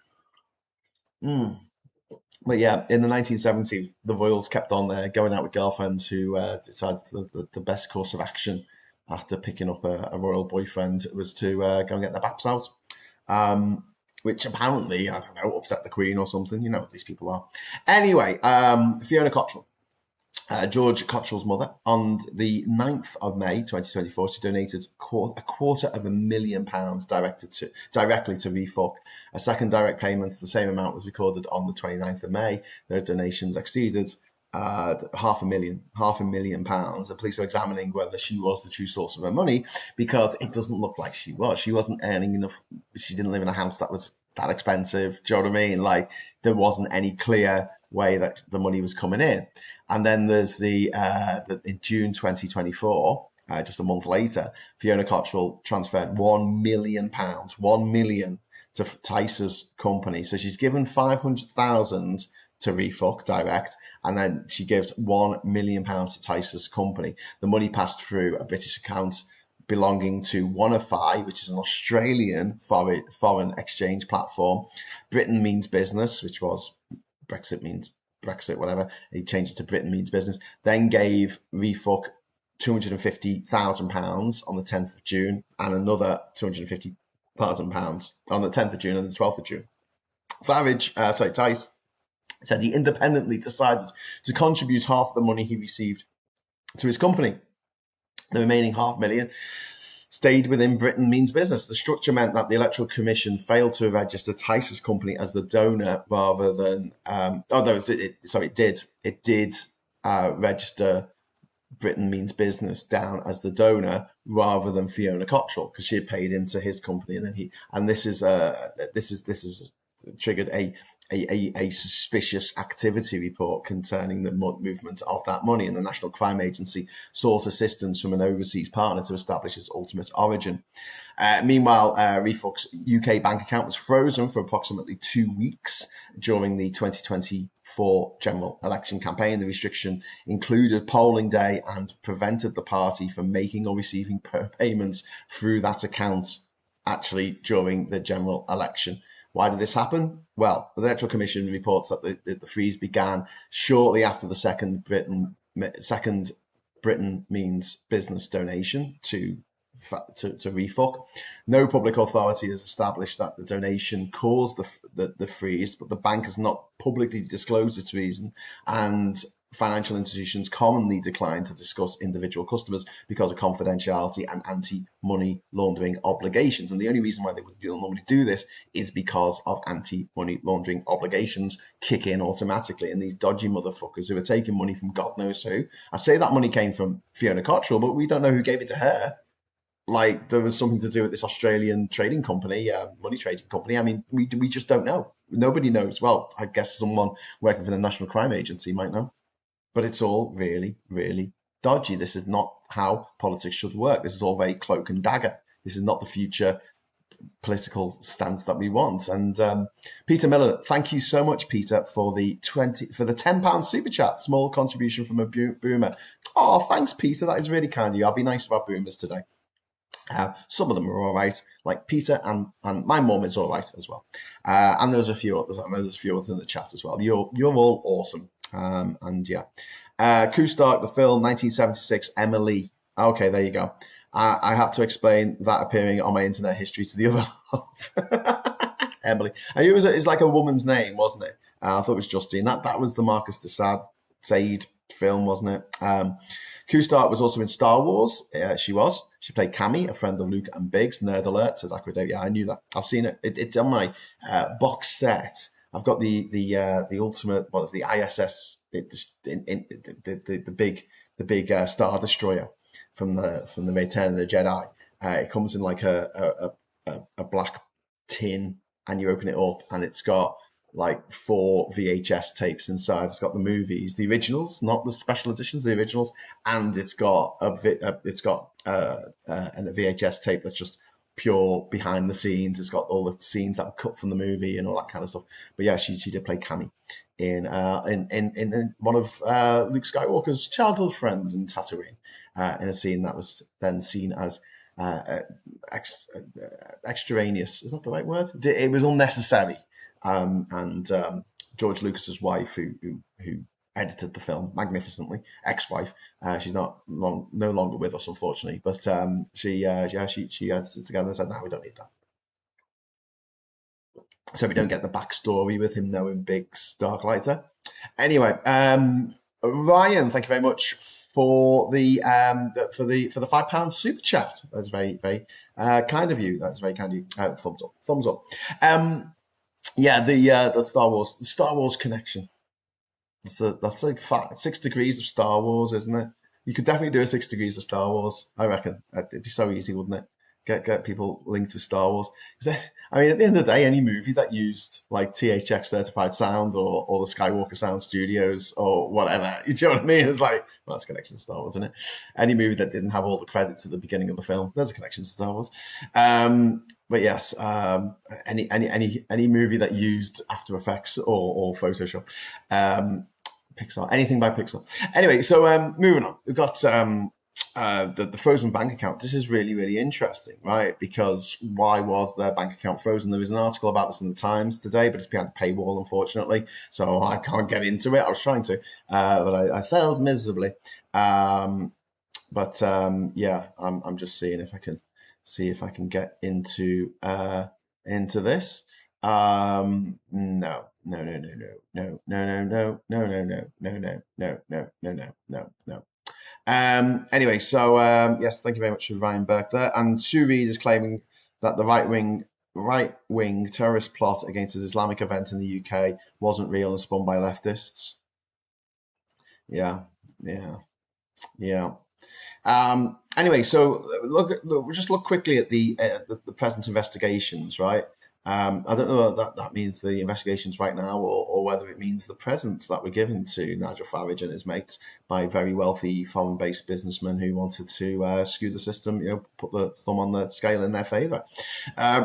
But yeah, in the 1970s, the royals kept on going out with girlfriends who decided the best course of action after picking up a royal boyfriend was to go and get their baps out. Which apparently, I don't know, upset the Queen or something. You know what these people are. Anyway, Fiona Cottrell, George Cottrell's mother, on the 9th of May 2024, she donated £250,000 directly to Refuck. A second direct payment of the same amount was recorded on the 29th of May. Those donations exceeded £500,000. The police are examining whether she was the true source of her money, because it doesn't look like she was. She wasn't earning enough. She didn't live in a house that was that expensive. Do you know what I mean? Like, there wasn't any clear way that the money was coming in. And then there's in June 2024, just a month later, Fiona Cottrell transferred £1 million, to Tice's company. So she's given 500,000 to Refuck direct, and then she gives £1 million to Tice's company. The money passed through a British account belonging to OneFi, which is an Australian foreign exchange platform. Britain Means Business, which was Brexit means Brexit, whatever. He changed it to Britain Means Business. Then gave Refuck £250,000 on the 10th of June, and another £250,000 on the 10th of June and the 12th of June. Tice said he independently decided to contribute half the money he received to his company. The remaining £500,000 stayed within Britain Means Business. The structure meant that the Electoral Commission failed to register Tice's company as the donor rather than... it did register Britain Means Business down as the donor rather than Fiona Cottrell, because she had paid into his company, and this is triggered a suspicious activity report concerning the movement of that money, and the National Crime Agency sought assistance from an overseas partner to establish its ultimate origin. Meanwhile, Refuck's UK bank account was frozen for approximately 2 weeks during the 2024 general election campaign. The restriction included polling day and prevented the party from making or receiving payments through that account actually during the general election. Why did this happen? Well, the Electoral Commission reports that the freeze began shortly after the second Britain means business donation to refuck. No public authority has established that the donation caused the freeze, but the bank has not publicly disclosed its reason, and financial institutions commonly decline to discuss individual customers because of confidentiality and anti-money laundering obligations. And the only reason why they would normally do this is because of anti-money laundering obligations kick in automatically. And these dodgy motherfuckers who are taking money from God knows who. I say that money came from Fiona Cottrell, but we don't know who gave it to her. Like there was something to do with this Australian trading company, money trading company. I mean, we just don't know. Nobody knows. Well, I guess someone working for the National Crime Agency might know. But it's all really, really dodgy. This is not how politics should work. This is all very cloak and dagger. This is not the future political stance that we want. And Peter Miller, thank you so much, Peter, for the £10 super chat. Small contribution from a boomer. Oh, thanks, Peter. That is really kind of you. I'll be nice about boomers today. Some of them are all right, like Peter, and my mum is all right as well. And there's a few others. There's a few others in the chat as well. You're all awesome. And yeah, Kustark, the film, 1976, Emily. Okay, there you go. I have to explain that appearing on my internet history to the other half. Emily. And it's like a woman's name, wasn't it? I thought it was Justine. That was the Marcus de Sade film, wasn't it? Kustark was also in Star Wars. She played Cammy, a friend of Luke and Biggs. Nerd alert, says Aquadave. Yeah, I knew that. I've seen it. It's on my box set. I've got the ultimate, what is the ISS, the big Star Destroyer from the Return of the Jedi. It comes in like a black tin, and you open it up, and it's got like 4 VHS tapes inside. It's got the movies, the originals, not the special editions, the originals, and it's got a VHS tape that's just pure behind the scenes. It's got all the scenes that were cut from the movie and all that kind of stuff. But yeah, she did play Cammy in one of Luke Skywalker's childhood friends in Tatooine, in a scene that was then seen as extraneous. Is that the right word? It was unnecessary. And George Lucas's wife, who edited the film magnificently, ex-wife, she's no longer with us, unfortunately. But she edited together and said, "No, we don't need that." So we don't get the backstory with him knowing Biggs Darklighter. Anyway, Ryan, thank you very much for the £5 super chat. That's very, very kind of you. That's very kind of you. Thumbs up. Yeah, the Star Wars connection. That's like 6 degrees of Star Wars, isn't it? You could definitely do a 6 degrees of Star Wars. I reckon it'd be so easy, wouldn't it? Get people linked with Star Wars. I mean, at the end of the day, any movie that used like THX certified sound or the Skywalker Sound Studios or whatever, you know what I mean? It's like, well, that's a connection to Star Wars, isn't it? Any movie that didn't have all the credits at the beginning of the film, there's a connection to Star Wars. But yes, any movie that used After Effects or Photoshop, Pixar, anything by Pixar. Anyway, so moving on, we've got the frozen bank account. This is really, really interesting, right? Because why was their bank account frozen? There was an article about this in the Times today, but it's behind the paywall, unfortunately, so I can't get into it. I was trying to, but I failed miserably. Yeah, I'm just seeing if I can get into this. No. Anyway, so yes, thank you very much for Ryan Burke there. And Sue Reed is claiming that the right wing terrorist plot against his Islamic event in the UK wasn't real and spun by leftists. Yeah. Anyway, so just look quickly at the present investigations, right? I don't know whether that means the investigations right now or whether it means the presents that were given to Nigel Farage and his mates by very wealthy foreign-based businessmen who wanted to skew the system, put the thumb on the scale in their favour.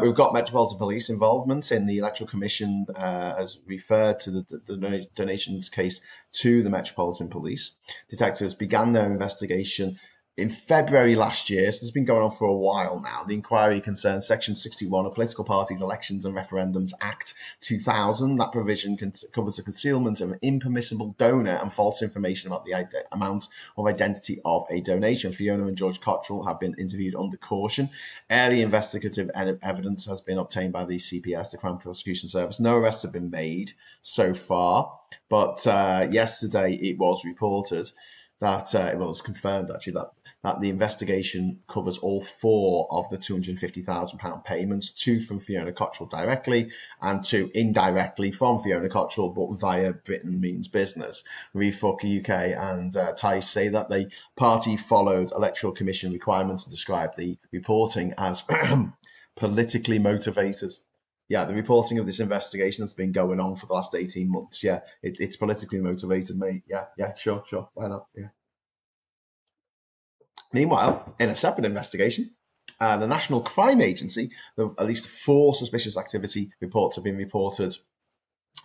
We've got Metropolitan Police involvement in the Electoral Commission as referred to the donations case to the Metropolitan Police. Detectives began their investigation in February last year, so it's been going on for a while now. The inquiry concerns Section 61 of Political Parties, Elections and Referendums Act 2000. That provision covers the concealment of an impermissible donor and false information about the amount of identity of a donation. Fiona and George Cottrell have been interviewed under caution. Early investigative evidence has been obtained by the CPS, the Crown Prosecution Service. No arrests have been made so far, but yesterday it was reported that it was confirmed actually that the investigation covers all 4 of the £250,000 payments, 2 from Fiona Cottrell directly and 2 indirectly from Fiona Cottrell, but via Britain Means Business. Refuck UK and Tice say that the party followed Electoral Commission requirements and described the reporting as politically motivated. Yeah, the reporting of this investigation has been going on for the last 18 months. Yeah, it's politically motivated, mate. Yeah, sure. Why not? Yeah. Meanwhile, in a separate investigation, the National Crime Agency, at least 4 suspicious activity reports have been reported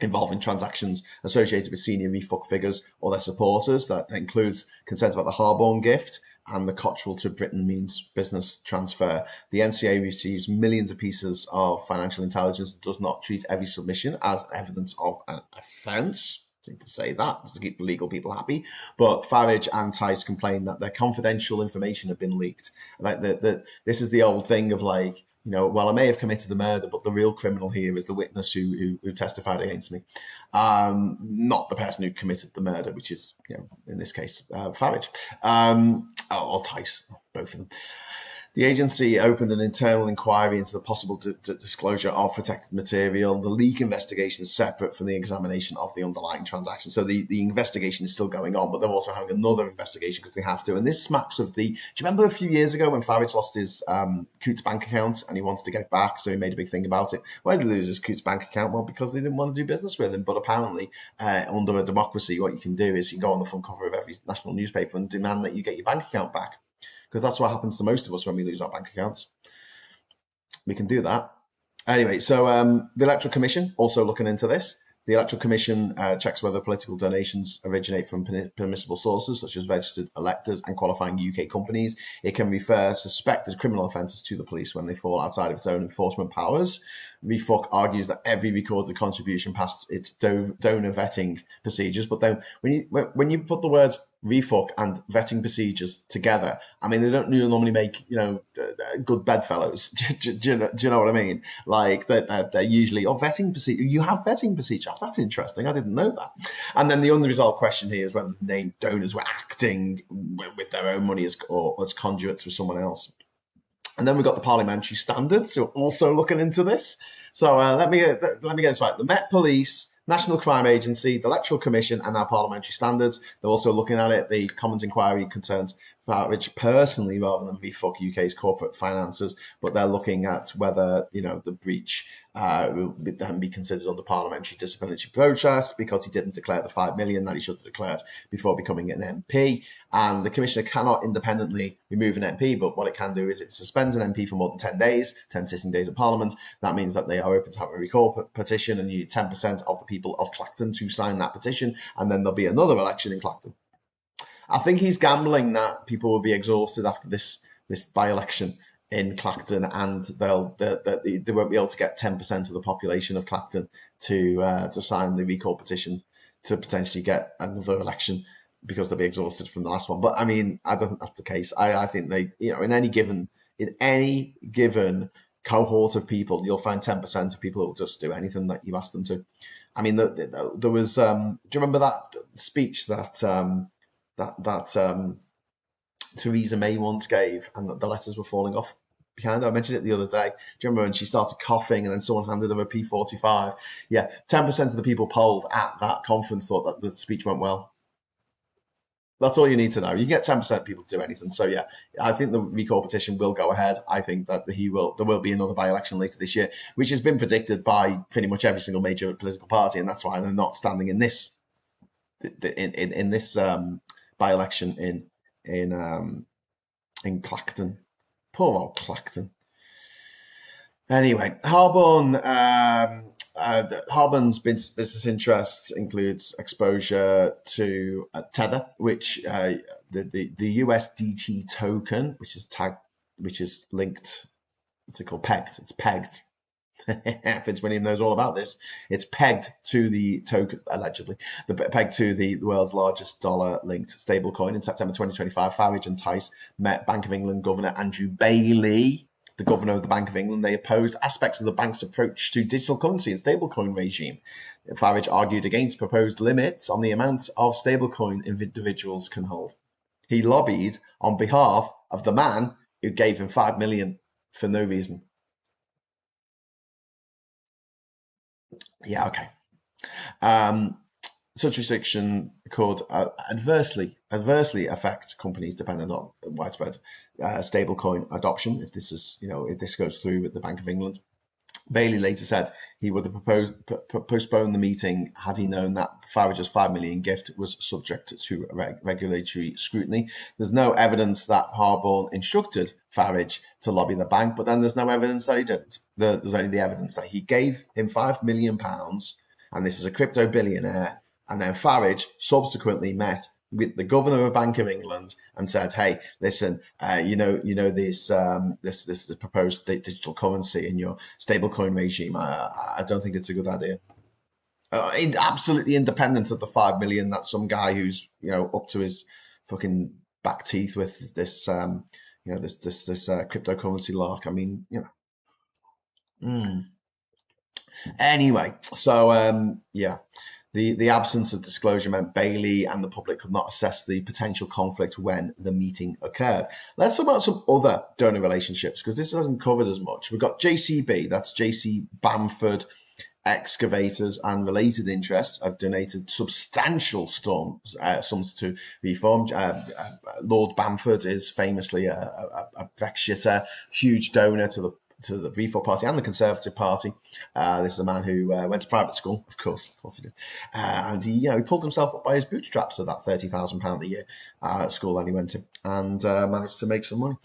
involving transactions associated with senior refuck figures or their supporters. That includes concerns about the Harborne gift and the Cottrell to Britain Means Business transfer. The NCA receives millions of pieces of financial intelligence and does not treat every submission as evidence of an offence. To say that, just to keep the legal people happy. But Farage and Tice complain that their confidential information had been leaked. Like this is the old thing of like, well, I may have committed the murder, but the real criminal here is the witness who testified against me, not the person who committed the murder, which is, in this case, Farage or Tice, both of them. The agency opened an internal inquiry into the possible disclosure of protected material. The leak investigation is separate from the examination of the underlying transaction. So the investigation is still going on, but they're also having another investigation because they have to. And this smacks of do you remember a few years ago when Farage lost his Coots bank account and he wanted to get it back, so he made a big thing about it? Why did he lose his Coots bank account? Well, because they didn't want to do business with him. But apparently, under a democracy, what you can do is you can go on the front cover of every national newspaper and demand that you get your bank account back. Because that's what happens to most of us when we lose our bank accounts. We can do that. Anyway, so the Electoral Commission also looking into this. The Electoral Commission checks whether political donations originate from permissible sources, such as registered electors and qualifying UK companies. It can refer suspected criminal offences to the police when they fall outside of its own enforcement powers. Refuck argues that every recorded contribution passed its donor vetting procedures, but then when you put the words refuck and vetting procedures together, I mean, they don't normally make good bedfellows. do you know what I mean? Like they're usually vetting procedure. You have vetting procedure. That's interesting. I didn't know that. And then the unresolved question here is whether the named donors were acting with their own money as conduits for someone else. And then we've got the parliamentary standards, so also looking into this. So let me get this right. The Met Police, National Crime Agency, the Electoral Commission, and our parliamentary standards. They're also looking at it. The Commons inquiry concerns Farage personally rather than Refuck UK's corporate finances, but they're looking at whether the breach will then be considered under parliamentary disciplinary process because he didn't declare the 5 million that he should have declared before becoming an MP. And the Commissioner cannot independently remove an MP, but what it can do is it suspends an MP for more than 10 days, 10 sitting days of Parliament. That means that they are open to have a recall petition, and you need 10% of the people of Clacton to sign that petition, and then there'll be another election in Clacton. I think he's gambling that people will be exhausted after this by-election in Clacton, and they won't be able to get 10% of the population of Clacton to sign the recall petition to potentially get another election because they'll be exhausted from the last one. But I mean, I don't think that's the case. I think they, in any given cohort of people, you'll find 10% of people who will just do anything that you ask them to. I mean, there was. Do you remember that speech that Theresa May once gave, and the letters were falling off behind her? I mentioned it the other day. Do you remember when she started coughing and then someone handed her a P45? Yeah, 10% of the people polled at that conference thought that the speech went well. That's all you need to know. You get 10% of people to do anything. So yeah, I think the recall petition will go ahead. I think that there will be another by-election later this year, which has been predicted by pretty much every single major political party, and that's why they're not standing in this by-election in Clacton. Poor old Clacton. Anyway, Harborne Harbin's business interests includes exposure to Tether, which the USDT token, which is linked. What's it called? Pegged. It's pegged. Fitzwilliam knows all about this. It's pegged to the token, allegedly, pegged to the world's largest dollar-linked stablecoin. In September 2025, Farage and Tice met Bank of England Governor Andrew Bailey, the governor of the Bank of England. They opposed aspects of the bank's approach to digital currency and stablecoin regime. Farage argued against proposed limits on the amount of stablecoin individuals can hold. He lobbied on behalf of the man who gave him $5 million for no reason. Yeah, okay. Such restriction could adversely affect companies dependent on widespread stablecoin adoption. If this goes through with the Bank of England, Bailey later said he would have postponed the meeting had he known that Farage's $5 million gift was subject to regulatory scrutiny. There's no evidence that Harbin instructed Farage to lobby the bank, but then there's no evidence that he didn't. There's only the evidence that he gave him £5 million, and this is a crypto billionaire. And then Farage subsequently met with the governor of Bank of England and said, "Hey, listen, this proposed digital currency in your stablecoin regime. I don't think it's a good idea." Absolutely independent of the $5 million that some guy who's up to his fucking back teeth with this this cryptocurrency lark. I mean, Anyway, so yeah. The absence of disclosure meant Bailey and the public could not assess the potential conflict when the meeting occurred. Let's talk about some other donor relationships, because this hasn't covered as much. We've got JCB, that's JC Bamford Excavators and related interests have donated substantial sums to Reform. Lord Bamford is famously a Brexiter, huge donor to the Reform Party and the Conservative Party. This is a man who went to private school, of course he did, and he pulled himself up by his bootstraps of that £30,000 a year school that he went to, and managed to make some money.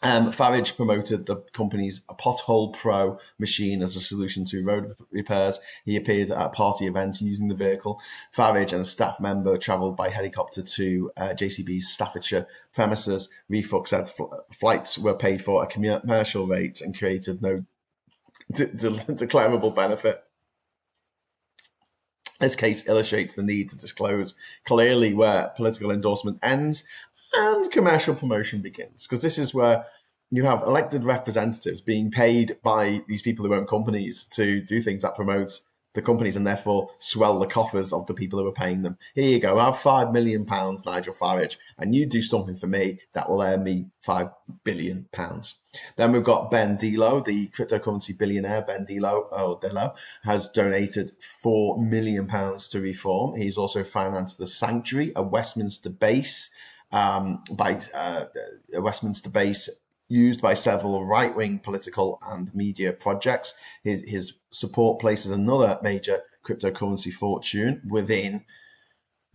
Farage promoted the company's Pothole Pro machine as a solution to road repairs. He appeared at party events using the vehicle. Farage and a staff member travelled by helicopter to JCB's Staffordshire premises. Refux said flights were paid for at a commercial rate and created no declarable benefit. This case illustrates the need to disclose clearly where political endorsement ends and commercial promotion begins, because this is where you have elected representatives being paid by these people who own companies to do things that promote the companies and therefore swell the coffers of the people who are paying them. Here you go, I have £5 million, Nigel Farage, and you do something for me that will earn me £5 billion. Then we've got Ben Delo, the cryptocurrency billionaire. Ben Delo has donated £4 million to Reform. He's also financed the Sanctuary, a Westminster base used by several right-wing political and media projects. His support places another major cryptocurrency fortune within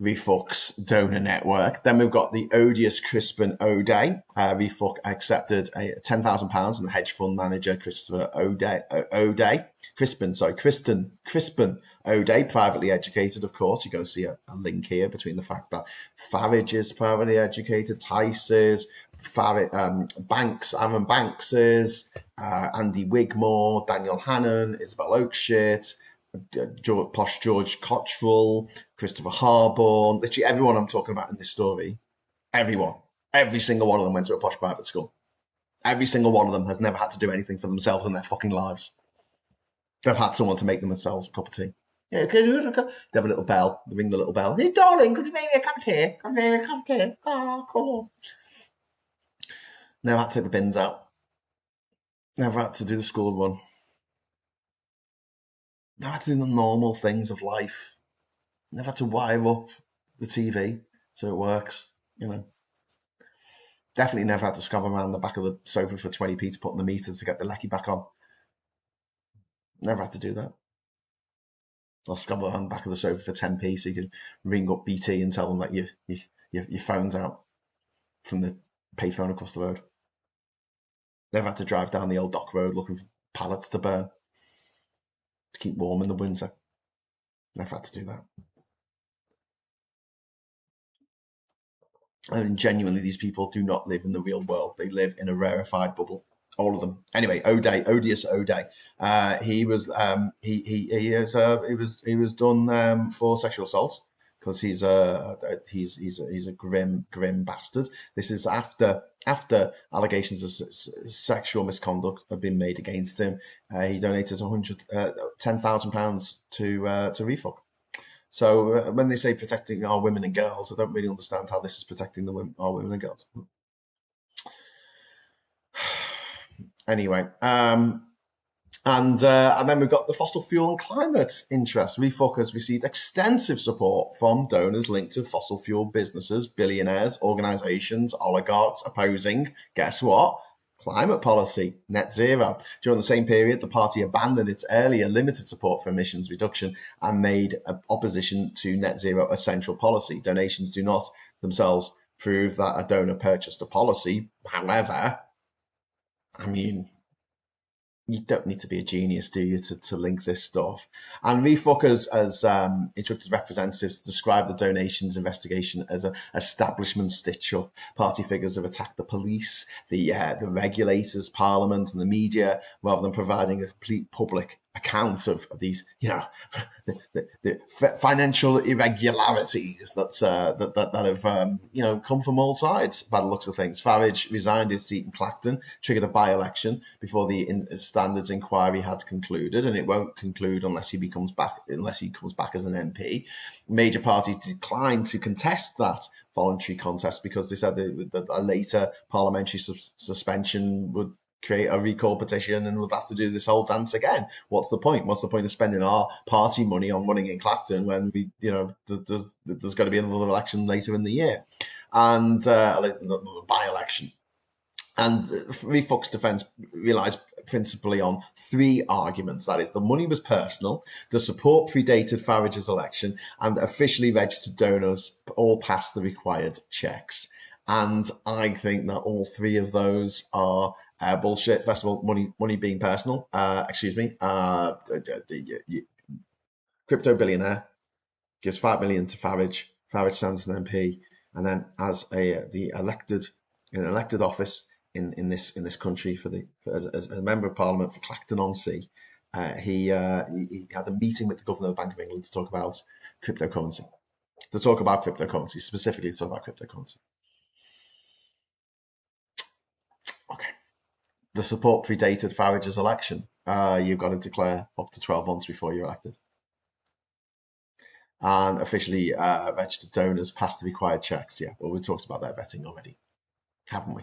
Refux donor network. Then we've got the odious Crispin O'Day. Refux accepted £10,000 from the hedge fund manager Christopher Crispin O'Day, privately educated, of course. You're going to see a link here between the fact that Farage is privately educated, Tice is, Banks, Aaron Banks is, Andy Wigmore, Daniel Hannon, Isabel Oakeshott, Posh George Cottrell, Christopher Harborn, literally everyone I'm talking about in this story, every single one of them went to a posh private school. Every single one of them has never had to do anything for themselves in their fucking lives. They've had someone to make themselves a cup of tea. Yeah, they have a little bell, they ring the little bell. Hey, darling, could you make me a cup of tea? Could you make me a cup of tea? Oh, cool. Never had to take the bins out. Never had to do the school run. Never had to do the normal things of life. Never had to wire up the TV so it works, Definitely never had to scrub around the back of the sofa for 20p to put on the meter to get the lecky back on. Never had to do that. Or scrub around the back of the sofa for 10p so you could ring up BT and tell them that your phone's out from the payphone across the road. Never had to drive down the old dock road looking for pallets to burn. to keep warm in the winter. Never had to do that. And genuinely, these people do not live in the real world. They live in a rarefied bubble. All of them. Anyway, O'Day, odious O'Day. He was done for sexual assault because he's a grim bastard. This is after allegations of sexual misconduct have been made against him. He donated £10,000 to Refuck. So when they say protecting our women and girls, I don't really understand how this is protecting our women and girls. Anyway, and then we've got the fossil fuel and climate interest. Refuck has received extensive support from donors linked to fossil fuel businesses, billionaires, organisations, oligarchs opposing, guess what? Climate policy, net zero. During the same period, the party abandoned its earlier limited support for emissions reduction and made opposition to net zero a central policy. Donations do not themselves prove that a donor purchased a policy. However, I mean, you don't need to be a genius, do you, to link this stuff? And Refuck has instructed representatives to describe the donations investigation as an establishment stitch-up. Party figures have attacked the police, the regulators, Parliament, and the media, rather than providing a complete public account of these, the financial irregularities that have come from all sides by the looks of things. Farage resigned his seat in Clacton, triggered a by-election before the standards inquiry had concluded, and it won't conclude unless he comes back as an MP. Major parties declined to contest that voluntary contest because they said that a later parliamentary suspension would create a recall petition and we'll have to do this whole dance again. What's the point? What's the point of spending our party money on running in Clacton when there's got to be another election later in the year and another by-election? And Refuck's defence relies principally on three arguments. That is, the money was personal, the support predated Farage's election, and officially registered donors all passed the required checks. And I think that all three of those are bullshit. First of all, money being personal. Crypto billionaire gives $5 million to Farage. Farage stands as an MP, and then as an elected office in this country as a member of Parliament for Clacton-on-Sea, he had a meeting with the governor of the Bank of England to talk about cryptocurrency. Specifically to talk about cryptocurrency. Okay. The support predated Farage's election. You've got to declare up to 12 months before you're elected. And officially registered donors passed the required checks. Yeah, well, we talked about that vetting already, haven't we?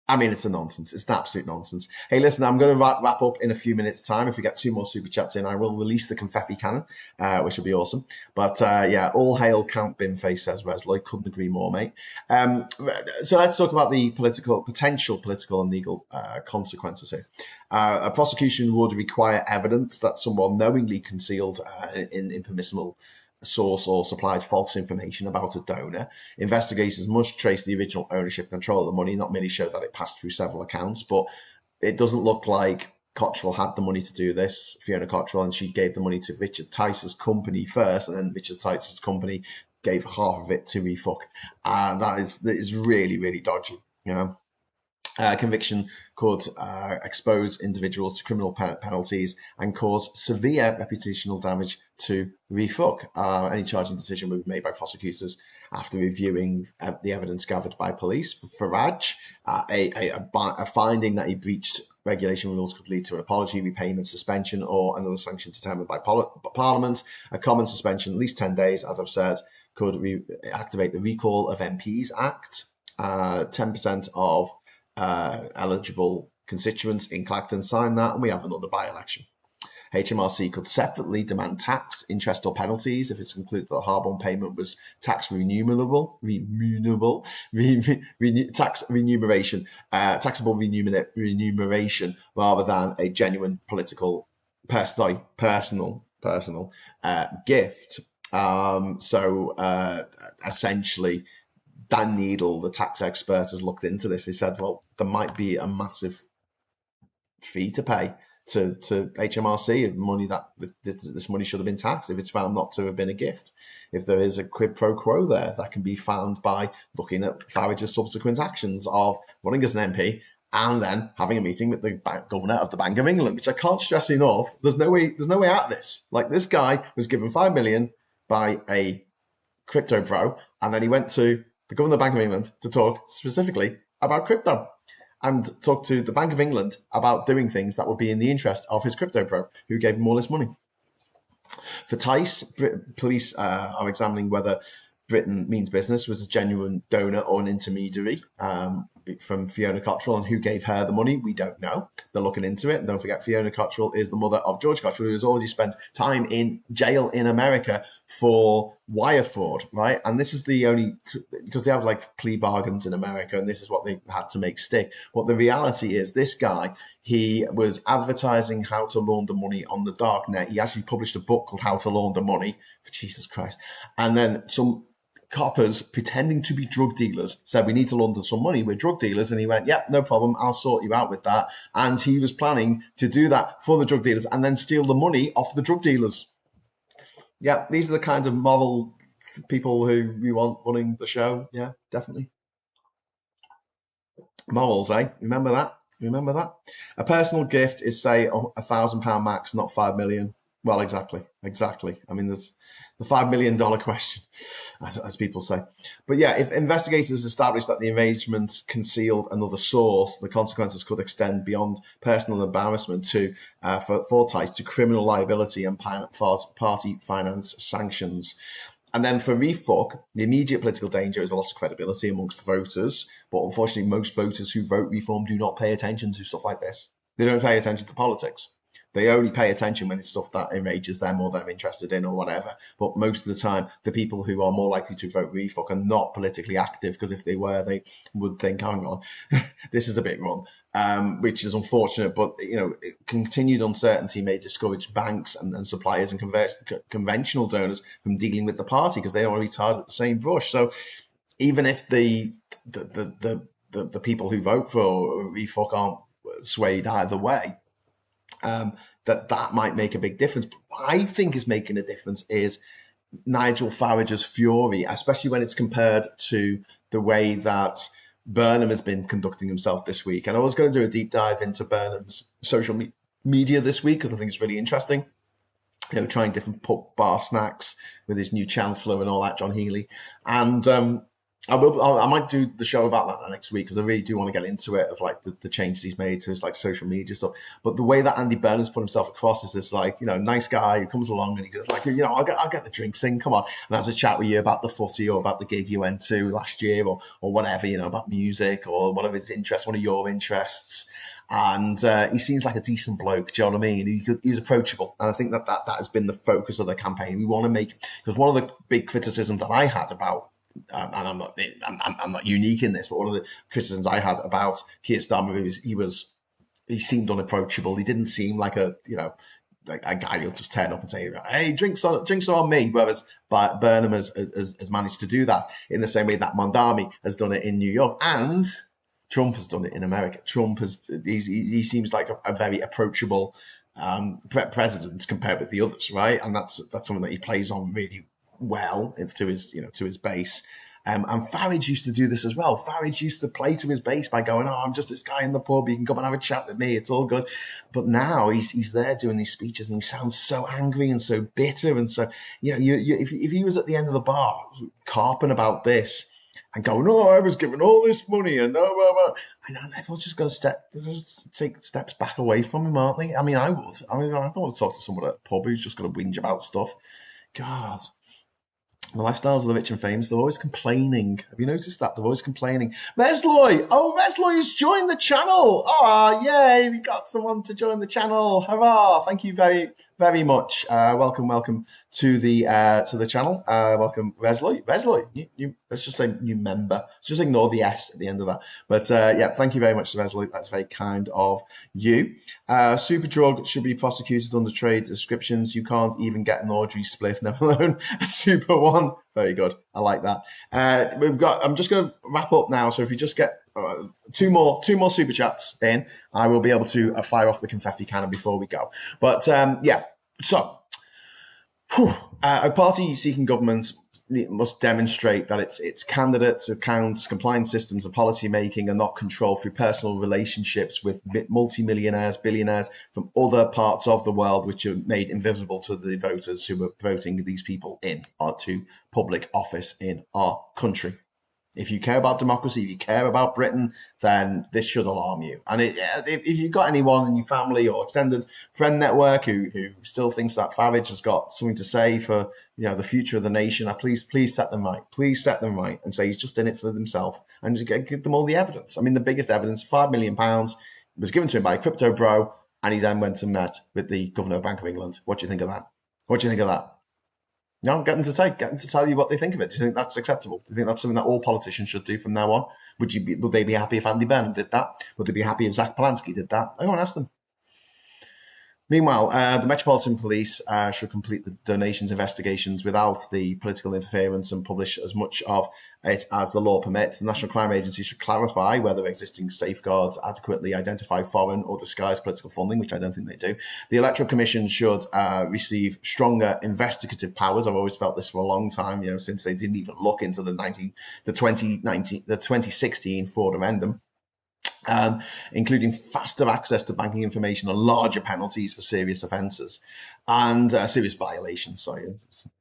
I mean, it's a nonsense. It's an absolute nonsense. Hey, listen, I'm going to wrap up in a few minutes' time. If we get 2 more super chats in, I will release the confetti cannon, which will be awesome. But yeah, all hail Count Binface, says Resloy. Couldn't agree more, mate. So let's talk about the potential political and legal consequences here. A prosecution would require evidence that someone knowingly concealed impermissible source or supplied false information about a donor. Investigators must trace the original ownership and control of the money, not merely show that it passed through several accounts. But it doesn't look like Cottrell had the money to do this, Fiona Cottrell, and she gave the money to Richard Tice's company first, and then Richard Tice's company gave half of it to Refuck. That is really, really dodgy, Conviction could expose individuals to criminal penalties and cause severe reputational damage to Refuck. Any charging decision will be made by prosecutors after reviewing the evidence gathered by police. For Farage, a finding that he breached regulation rules could lead to an apology, repayment, suspension, or another sanction determined by Parliament. A common suspension, at least 10 days, as I've said, could activate the Recall of MPs Act. 10% of eligible constituents in Clacton sign that, and we have another by-election. HMRC could separately demand tax, interest, or penalties if it's concluded that the hard-won payment was taxable remuneration rather than a genuine personal gift. Essentially, Dan Needle, the tax expert, has looked into this. He said, well, there might be a massive fee to pay to HMRC money that this money should have been taxed if it's found not to have been a gift. If there is a quid pro quo there, that can be found by looking at Farage's subsequent actions of running as an MP and then having a meeting with the governor of the Bank of England, which I can't stress enough. There's no way out of this. Like, this guy was given $5 million by a crypto pro, and then he went to the governor of the Bank of England to talk specifically about crypto and talk to the Bank of England about doing things that would be in the interest of his crypto pro, who gave him all this money. For Tice, police are examining whether Britain Means Business was a genuine donor or an intermediary from Fiona Cottrell, and who gave her the money, we don't know. They're looking into it. And don't forget, Fiona Cottrell is the mother of George Cottrell, who has already spent time in jail in America for wire fraud, right? And this is the only, because they have like plea bargains in America, and this is what they had to make stick. But the reality is, this guy, he was advertising how to launder money on the dark net. He actually published a book called How to Launder Money, for Jesus Christ. And then some coppers pretending to be drug dealers said, we need to launder some money, we're drug dealers. And he went, yep, no problem, I'll sort you out with that. And he was planning to do that for the drug dealers and then steal the money off the drug dealers. Yeah, these are the kinds of moral people who we want running the show. Yeah, definitely. Morals, eh? Remember that? A personal gift is, say, £1,000 max, not 5 million. Well, exactly. I mean, there's the $5 million question, as people say. But yeah, if investigators establish that the arrangement concealed another source, the consequences could extend beyond personal embarrassment to, for Tice, to criminal liability and party finance sanctions. And then for refuck, the immediate political danger is a loss of credibility amongst voters. But unfortunately, most voters who vote reform do not pay attention to stuff like this. They don't pay attention to politics. They only pay attention when it's stuff that enrages them or they're interested in or whatever. But most of the time, the people who are more likely to vote refuck are not politically active, because if they were, they would think, hang on, this is a bit wrong, which is unfortunate. But, continued uncertainty may discourage banks and suppliers and conventional donors from dealing with the party, because they don't want to be tarred with the same brush. So even if the people who vote for refuck aren't swayed either way, that might make a big difference. But what I think is making a difference is Nigel Farage's fury, especially when it's compared to the way that Burnham has been conducting himself this week. And I was going to do a deep dive into Burnham's social media this week, because I think it's really interesting. Trying different pub bar snacks with his new chancellor and all that, John Healey. And I might do the show about that next week, because I really do want to get into it, of like the changes he's made to his like social media stuff. But the way that Andy Burnham's put himself across is this like, nice guy who comes along and he goes like, I'll get the drinks in, come on, and has a chat with you about the footy or about the gig you went to last year or whatever, about music or whatever his interest, one of your interests. And he seems like a decent bloke, do you know what I mean? He's approachable. And I think that has been the focus of the campaign. We want to make, because one of the big criticisms that I had about, and I'm not unique in this, but one of the criticisms I had about Keir Starmer is he seemed unapproachable. He didn't seem like a guy who'll just turn up and say, "Hey, drinks are on me." Whereas Burnham has managed to do that in the same way that Mondami has done it in New York, and Trump has done it in America. He seems like a very approachable president compared with the others, right? And that's something that he plays on really well to his base. And Farage used to do this as well. Farage used to play to his base by going, I'm just this guy in the pub, you can come and have a chat with me, it's all good. But now he's there doing these speeches and he sounds so angry and so bitter. And so, if he was at the end of the bar carping about this and going, I was given all this money and blah, blah, blah. I know everyone's just got to take steps back away from him, aren't they? I mean, I would. I don't want to talk to someone at a pub who's just going to whinge about stuff. God. The lifestyles of the rich and famous, they're always complaining. Have you noticed that? They're always complaining. Resloy! Oh, Resloy has joined the channel! Oh, yay! We got someone to join the channel. Hurrah! Thank you very, very much. Welcome to the channel. Welcome, Resloy. Resloy, you let's just say new member. Let's just ignore the S at the end of that. But thank you very much to Resloy. That's very kind of you. Superdrug should be prosecuted under trade descriptions. You can't even get an ordinary spliff, never alone a super one. Very good. I like that. I'm just going to wrap up now. So if you just get two more super chats in, I will be able to fire off the confetti cannon before we go. But yeah, so a party seeking government must demonstrate that its candidates, accounts, compliance systems, and policy making are not controlled through personal relationships with multimillionaires, billionaires from other parts of the world, which are made invisible to the voters who are voting these people in or to public office in our country. If you care about democracy, if you care about Britain, then this should alarm you. And if you've got anyone in your family or extended friend network who still thinks that Farage has got something to say for the future of the nation, please set them right. Please set them right and say he's just in it for himself and give them all the evidence. I mean, the biggest evidence, £5 million was given to him by a crypto bro, and he then went and met with the governor of Bank of England. What do you think of that? What do you think of that? No, get them to tell you what they think of it. Do you think that's acceptable? Do you think that's something that all politicians should do from now on? Would they be happy if Andy Burnham did that? Would they be happy if Zach Polanski did that? I won't ask them. Meanwhile, the Metropolitan Police should complete the donations investigations without the political interference and publish as much of it as the law permits. The National Crime Agency should clarify whether existing safeguards adequately identify foreign or disguised political funding, which I don't think they do. The Electoral Commission should receive stronger investigative powers. I've always felt this for a long time, since they didn't even look into the 2016 fraudulendum. Including faster access to banking information and larger penalties for serious offences and serious violations. Sorry,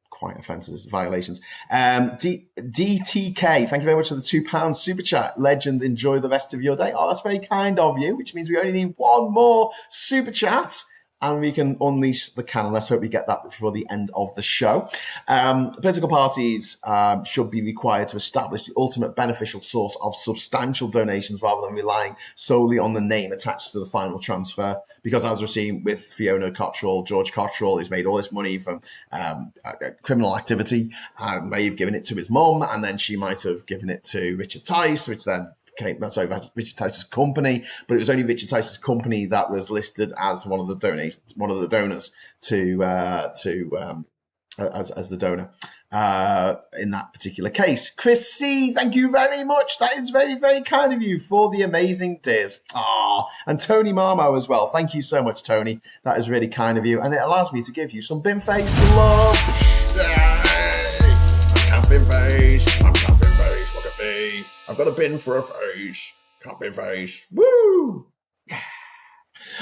quite offences, violations. DTK, thank you very much for the £2 super chat. Legend, enjoy the rest of your day. Oh, that's very kind of you, which means we only need one more super chat and we can unleash the cannon. Let's hope we get that before the end of the show. Political parties should be required to establish the ultimate beneficial source of substantial donations rather than relying solely on the name attached to the final transfer. Because as we're seeing with Fiona Cottrell, George Cottrell, who's made all this money from criminal activity, may have given it to his mum, and then she might have given it to Richard Tice, which then Richard Tice's company, but it was only Richard Tice's company that was listed as one of the donors as the donor in that particular case. Chris C, thank you very much. That is very, very kind of you for the amazing tears. And Tony Marmo as well. Thank you so much, Tony. That is really kind of you, and it allows me to give you some bin face love. Yay! I'm camping face. Look at me. I've got a bin for a face. Camping face. Woo! Yeah.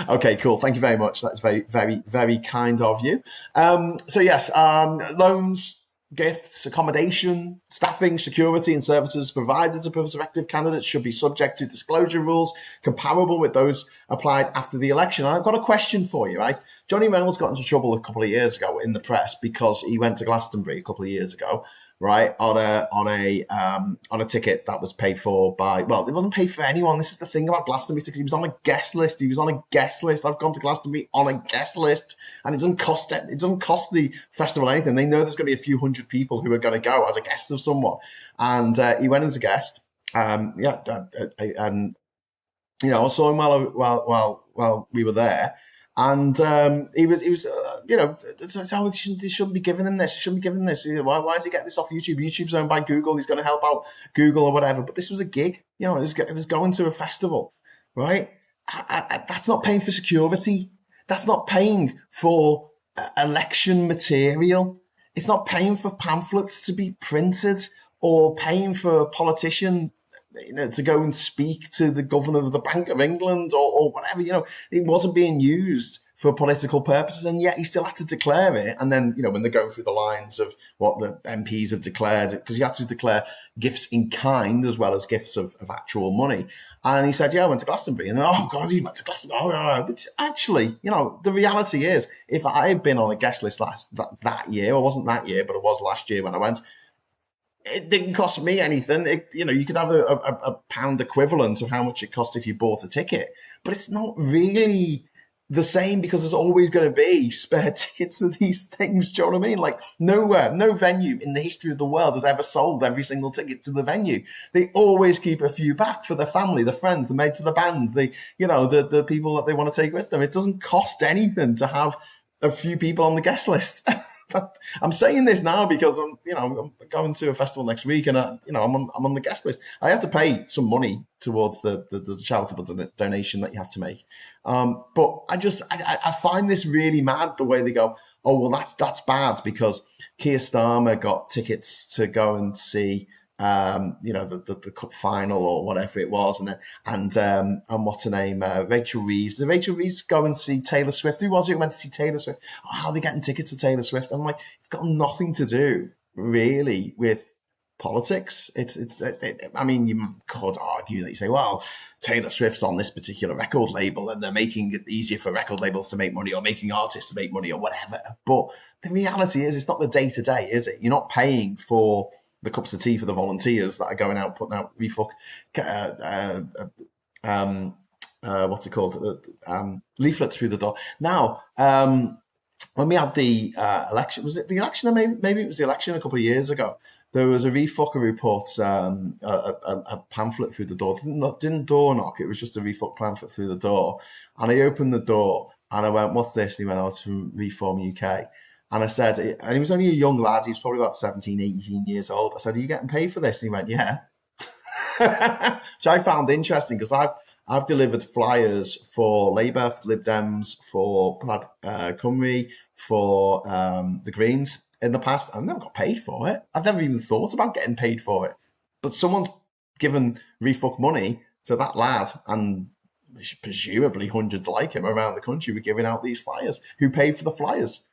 Okay, cool. Thank you very much. That's very, very, very kind of you. So yes, loans, gifts, accommodation, staffing, security and services provided to prospective candidates should be subject to disclosure rules comparable with those applied after the election. And I've got a question for you, right? Johnny Reynolds got into trouble a couple of years ago in the press because he went to Glastonbury a couple of years ago, right, on a ticket that was paid for by, well, it wasn't paid for anyone. This is the thing about Glastonbury tickets. He was on a guest list. I've gone to Glastonbury on a guest list, and it doesn't cost the festival anything. They know there's going to be a few hundred people who are going to go as a guest of someone, and he went as a guest. I saw him while we were there. And he was, he shouldn't be giving him this. He shouldn't be giving him this. Why is he getting this off YouTube? YouTube's owned by Google. He's going to help out Google or whatever. But this was a gig. It was going to a festival, right? That's not paying for security. That's not paying for election material. It's not paying for pamphlets to be printed or paying for a politician to go and speak to the governor of the Bank of England or whatever. It wasn't being used for political purposes, and yet he still had to declare it. And then, when they're going through the lines of what the MPs have declared, because you had to declare gifts in kind as well as gifts of actual money. And he said, I went to Glastonbury. And oh, God, he went to Glastonbury. Oh, but actually, the reality is, if I had been on a guest list that year, or wasn't that year, but it was last year when I went, it didn't cost me anything. You could have a pound equivalent of how much it cost if you bought a ticket, but it's not really the same because there's always going to be spare tickets to these things. Do you know what I mean? Like nowhere, no venue in the history of the world has ever sold every single ticket to the venue. They always keep a few back for their family, the friends, the mates of the band, the people that they want to take with them. It doesn't cost anything to have a few people on the guest list. I'm saying this now because I'm going to a festival next week, and I'm on the guest list. I have to pay some money towards the charitable donation that you have to make. But I find this really mad the way they go, oh well, that's bad because Keir Starmer got tickets to go and see the cup final or whatever it was, and what's her name, Rachel Reeves. Did Rachel Reeves go and see Taylor Swift? Who was it who went to see Taylor Swift? Oh, how are they getting tickets to Taylor Swift? I'm like, it's got nothing to do really with politics. I mean, you could argue that you say, well, Taylor Swift's on this particular record label and they're making it easier for record labels to make money or making artists to make money or whatever. But the reality is, it's not the day to day, is it? You're not paying for the cups of tea for the volunteers that are going out putting out refuck, what's it called, leaflets through the door. Now, when we had the election, was it the election? Or maybe it was the election a couple of years ago. There was a refucker who put a pamphlet through the door. Didn't door knock. It was just a refuck pamphlet through the door. And I opened the door and I went, "What's this?" And he went, "Oh, it's from Reform UK." And I said, and he was only a young lad. He was probably about 17, 18 years old. I said, "Are you getting paid for this?" And he went, "Yeah." Which I found interesting because I've delivered flyers for Labour, for Lib Dems, for Plaid Cymru, for the Greens in the past. I've never got paid for it. I've never even thought about getting paid for it. But someone's given refuck money to that lad, and presumably hundreds like him around the country were giving out these flyers. Who paid for the flyers?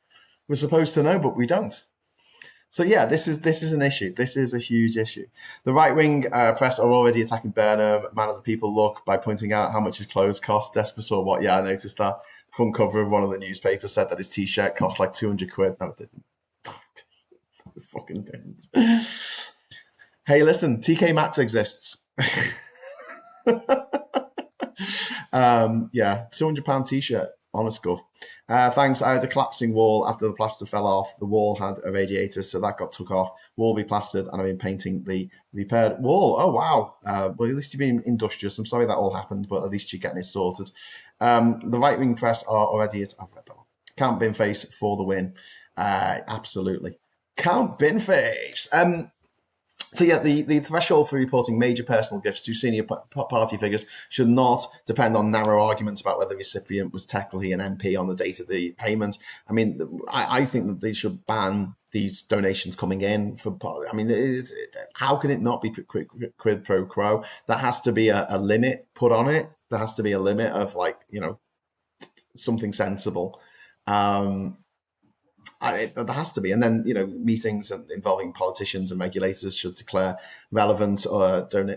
We're supposed to know, but we don't. So yeah, this is an issue. This is a huge issue. The right-wing press are already attacking Burnham, man of the people look, by pointing out how much his clothes cost. Desper saw what? Yeah, I noticed that. The front cover of one of the newspapers said that his T-shirt cost like 200 quid. No, it didn't. It fucking didn't. Hey, listen, TK Maxx exists. Yeah, £200 T-shirt. Honest gov. Thanks. I had a collapsing wall after the plaster fell off. The wall had a radiator, so that got took off. Wall replastered, and I've been painting the repaired wall. Oh, wow. Well, at least you've been industrious. I'm sorry that all happened, but at least you're getting it sorted. The right-wing press are already at... I've read that one. Count Binface for the win. Absolutely. Count Binface. So yeah, the threshold for reporting major personal gifts to senior party figures should not depend on narrow arguments about whether the recipient was technically an MP on the date of the payment. I mean, I think that they should ban these donations coming in for. I mean, how can it not be quid pro quo? There has to be a limit put on it. There has to be a limit of something sensible. There has to be. And then, meetings involving politicians and regulators should declare relevant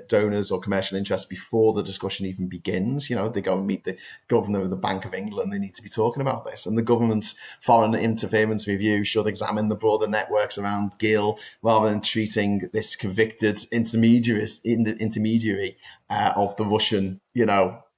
donors or commercial interests before the discussion even begins. They go and meet the governor of the Bank of England. They need to be talking about this. And the government's foreign interference review should examine the broader networks around Gill rather than treating this convicted intermediary of the Russian,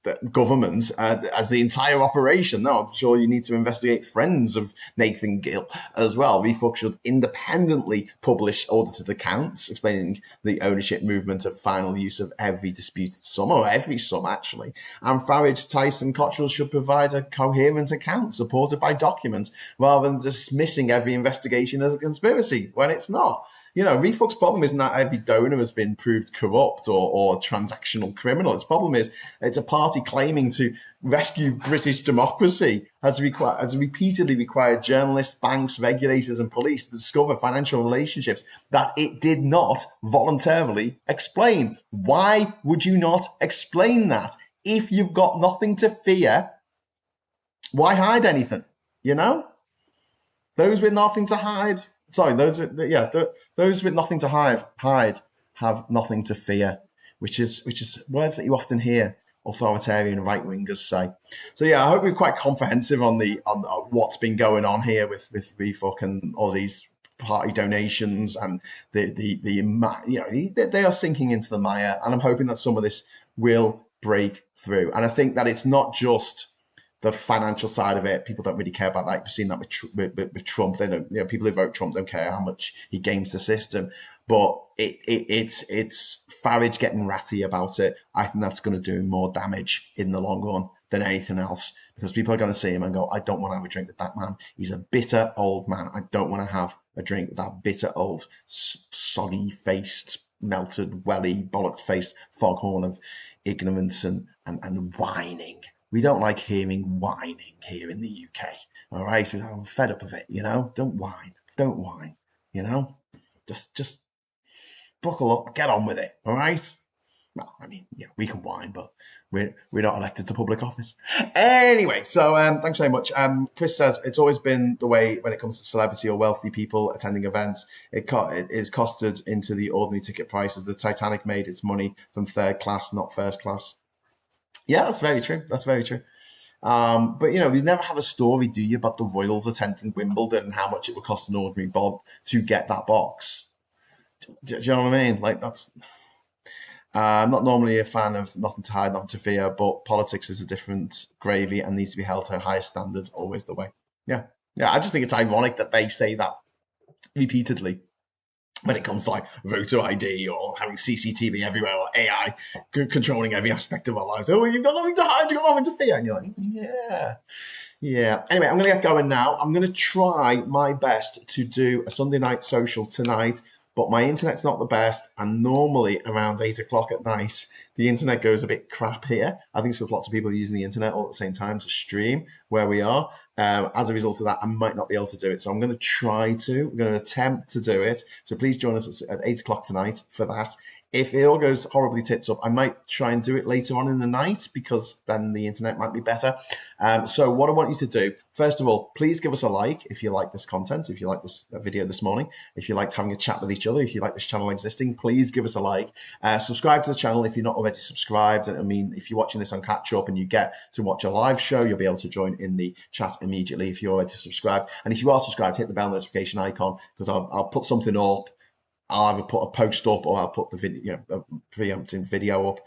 the government as the entire operation. No, I'm sure you need to investigate friends of Nathan Gill as well. Refuck should independently publish audited accounts explaining the ownership movement of final use of every disputed sum, or every sum actually. And Farage, Tyson, Cottrell should provide a coherent account supported by documents rather than dismissing every investigation as a conspiracy when it's not. Refuck's problem isn't that every donor has been proved corrupt or transactional criminal. Its problem is it's a party claiming to rescue British democracy has repeatedly required journalists, banks, regulators and police to discover financial relationships that it did not voluntarily explain. Why would you not explain that? If you've got nothing to fear, why hide anything? Those with nothing to hide... Sorry, those with nothing to hide have nothing to fear, which is words that you often hear authoritarian right wingers say. So yeah, I hope we're quite comprehensive on what's been going on here with Refuck and all these party donations, and they are sinking into the mire, and I'm hoping that some of this will break through. And I think that it's not just the financial side of it. People don't really care about that. We've seen that with Trump. They don't, people who vote Trump don't care how much he games the system. But it's Farage getting ratty about it. I think that's going to do more damage in the long run than anything else, because people are going to see him and go, I don't want to have a drink with that man. He's a bitter old man. I don't want to have a drink with that bitter old, soggy-faced, melted, welly, bollocked-faced foghorn of ignorance and whining. We don't like hearing whining here in the UK. All right, so I'm fed up of it. Don't whine. Don't whine. Just buckle up, get on with it. All right. Well, I mean, we can whine, but we're not elected to public office. Anyway, so thanks very much. Chris says, it's always been the way when it comes to celebrity or wealthy people attending events. It is costed into the ordinary ticket prices. The Titanic made its money from third class, not first class. Yeah, that's very true. That's very true. But, you never have a story, do you, about the royals attending Wimbledon and how much it would cost an ordinary bob to get that box? Do you know what I mean? Like, that's... I'm not normally a fan of nothing to hide, nothing to fear, but politics is a different gravy and needs to be held to higher standards, always the way. Yeah. I just think it's ironic that they say that repeatedly when it comes to like voter ID or having CCTV everywhere or AI controlling every aspect of our lives. Oh, you've got nothing to hide, you've got nothing to fear. And you're like, yeah. Anyway, I'm going to get going now. I'm going to try my best to do a Sunday night social tonight, but my internet's not the best, and normally around 8 o'clock at night, the internet goes a bit crap here. I think it's because lots of people are using the internet all at the same time to stream where we are. As a result of that, I might not be able to do it. So I'm going to try to. I'm going to attempt to do it. So please join us at 8 o'clock tonight for that. If it all goes horribly tits up, I might try and do it later on in the night, because then the internet might be better. So what I want you to do, first of all, please give us a like if you like this content, if you like this video this morning, if you liked having a chat with each other, if you like this channel existing, please give us a like. Subscribe to the channel if you're not already subscribed. And I mean, if you're watching this on catch up and you get to watch a live show, you'll be able to join in the chat immediately if you're already subscribed. And if you are subscribed, hit the bell notification icon, because I'll put something up. I'll either put a post up or I'll put the video, a preemptive video up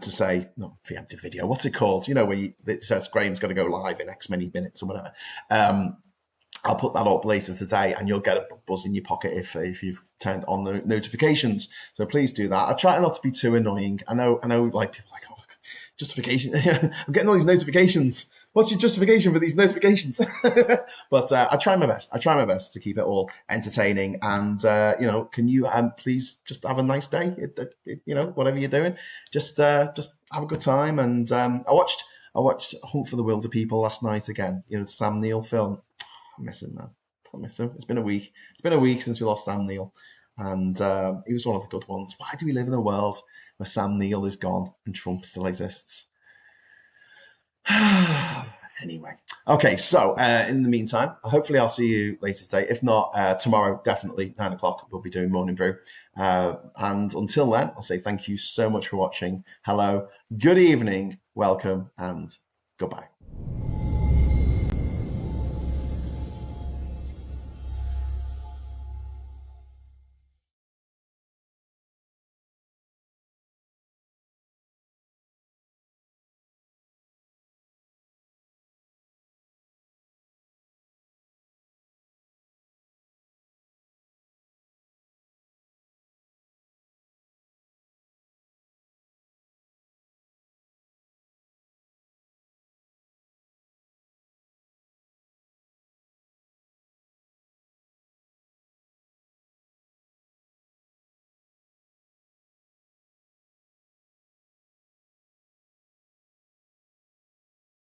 to say, not preemptive video, what's it called? Where it says Graham's going to go live in X many minutes or whatever. I'll put that up later today, and you'll get a buzz in your pocket if you've turned on the notifications. So please do that. I try not to be too annoying. I know, like people are like, oh, justification. I'm getting all these notifications. What's your justification for these notifications? But I try my best. I try my best to keep it all entertaining. And, can you please just have a nice day? Whatever you're doing, just have a good time. And I watched Hunt for the Wilder People last night again. The Sam Neill film. I miss him, man. I miss him. It's been a week. It's been a week since we lost Sam Neill. And he was one of the good ones. Why do we live in a world where Sam Neill is gone and Trump still exists? Anyway, okay, so in the meantime, hopefully I'll see you later today. If not, tomorrow, definitely 9 o'clock, we'll be doing Morning Brew. And until then, I'll say thank you so much for watching. Hello, good evening, welcome, and goodbye.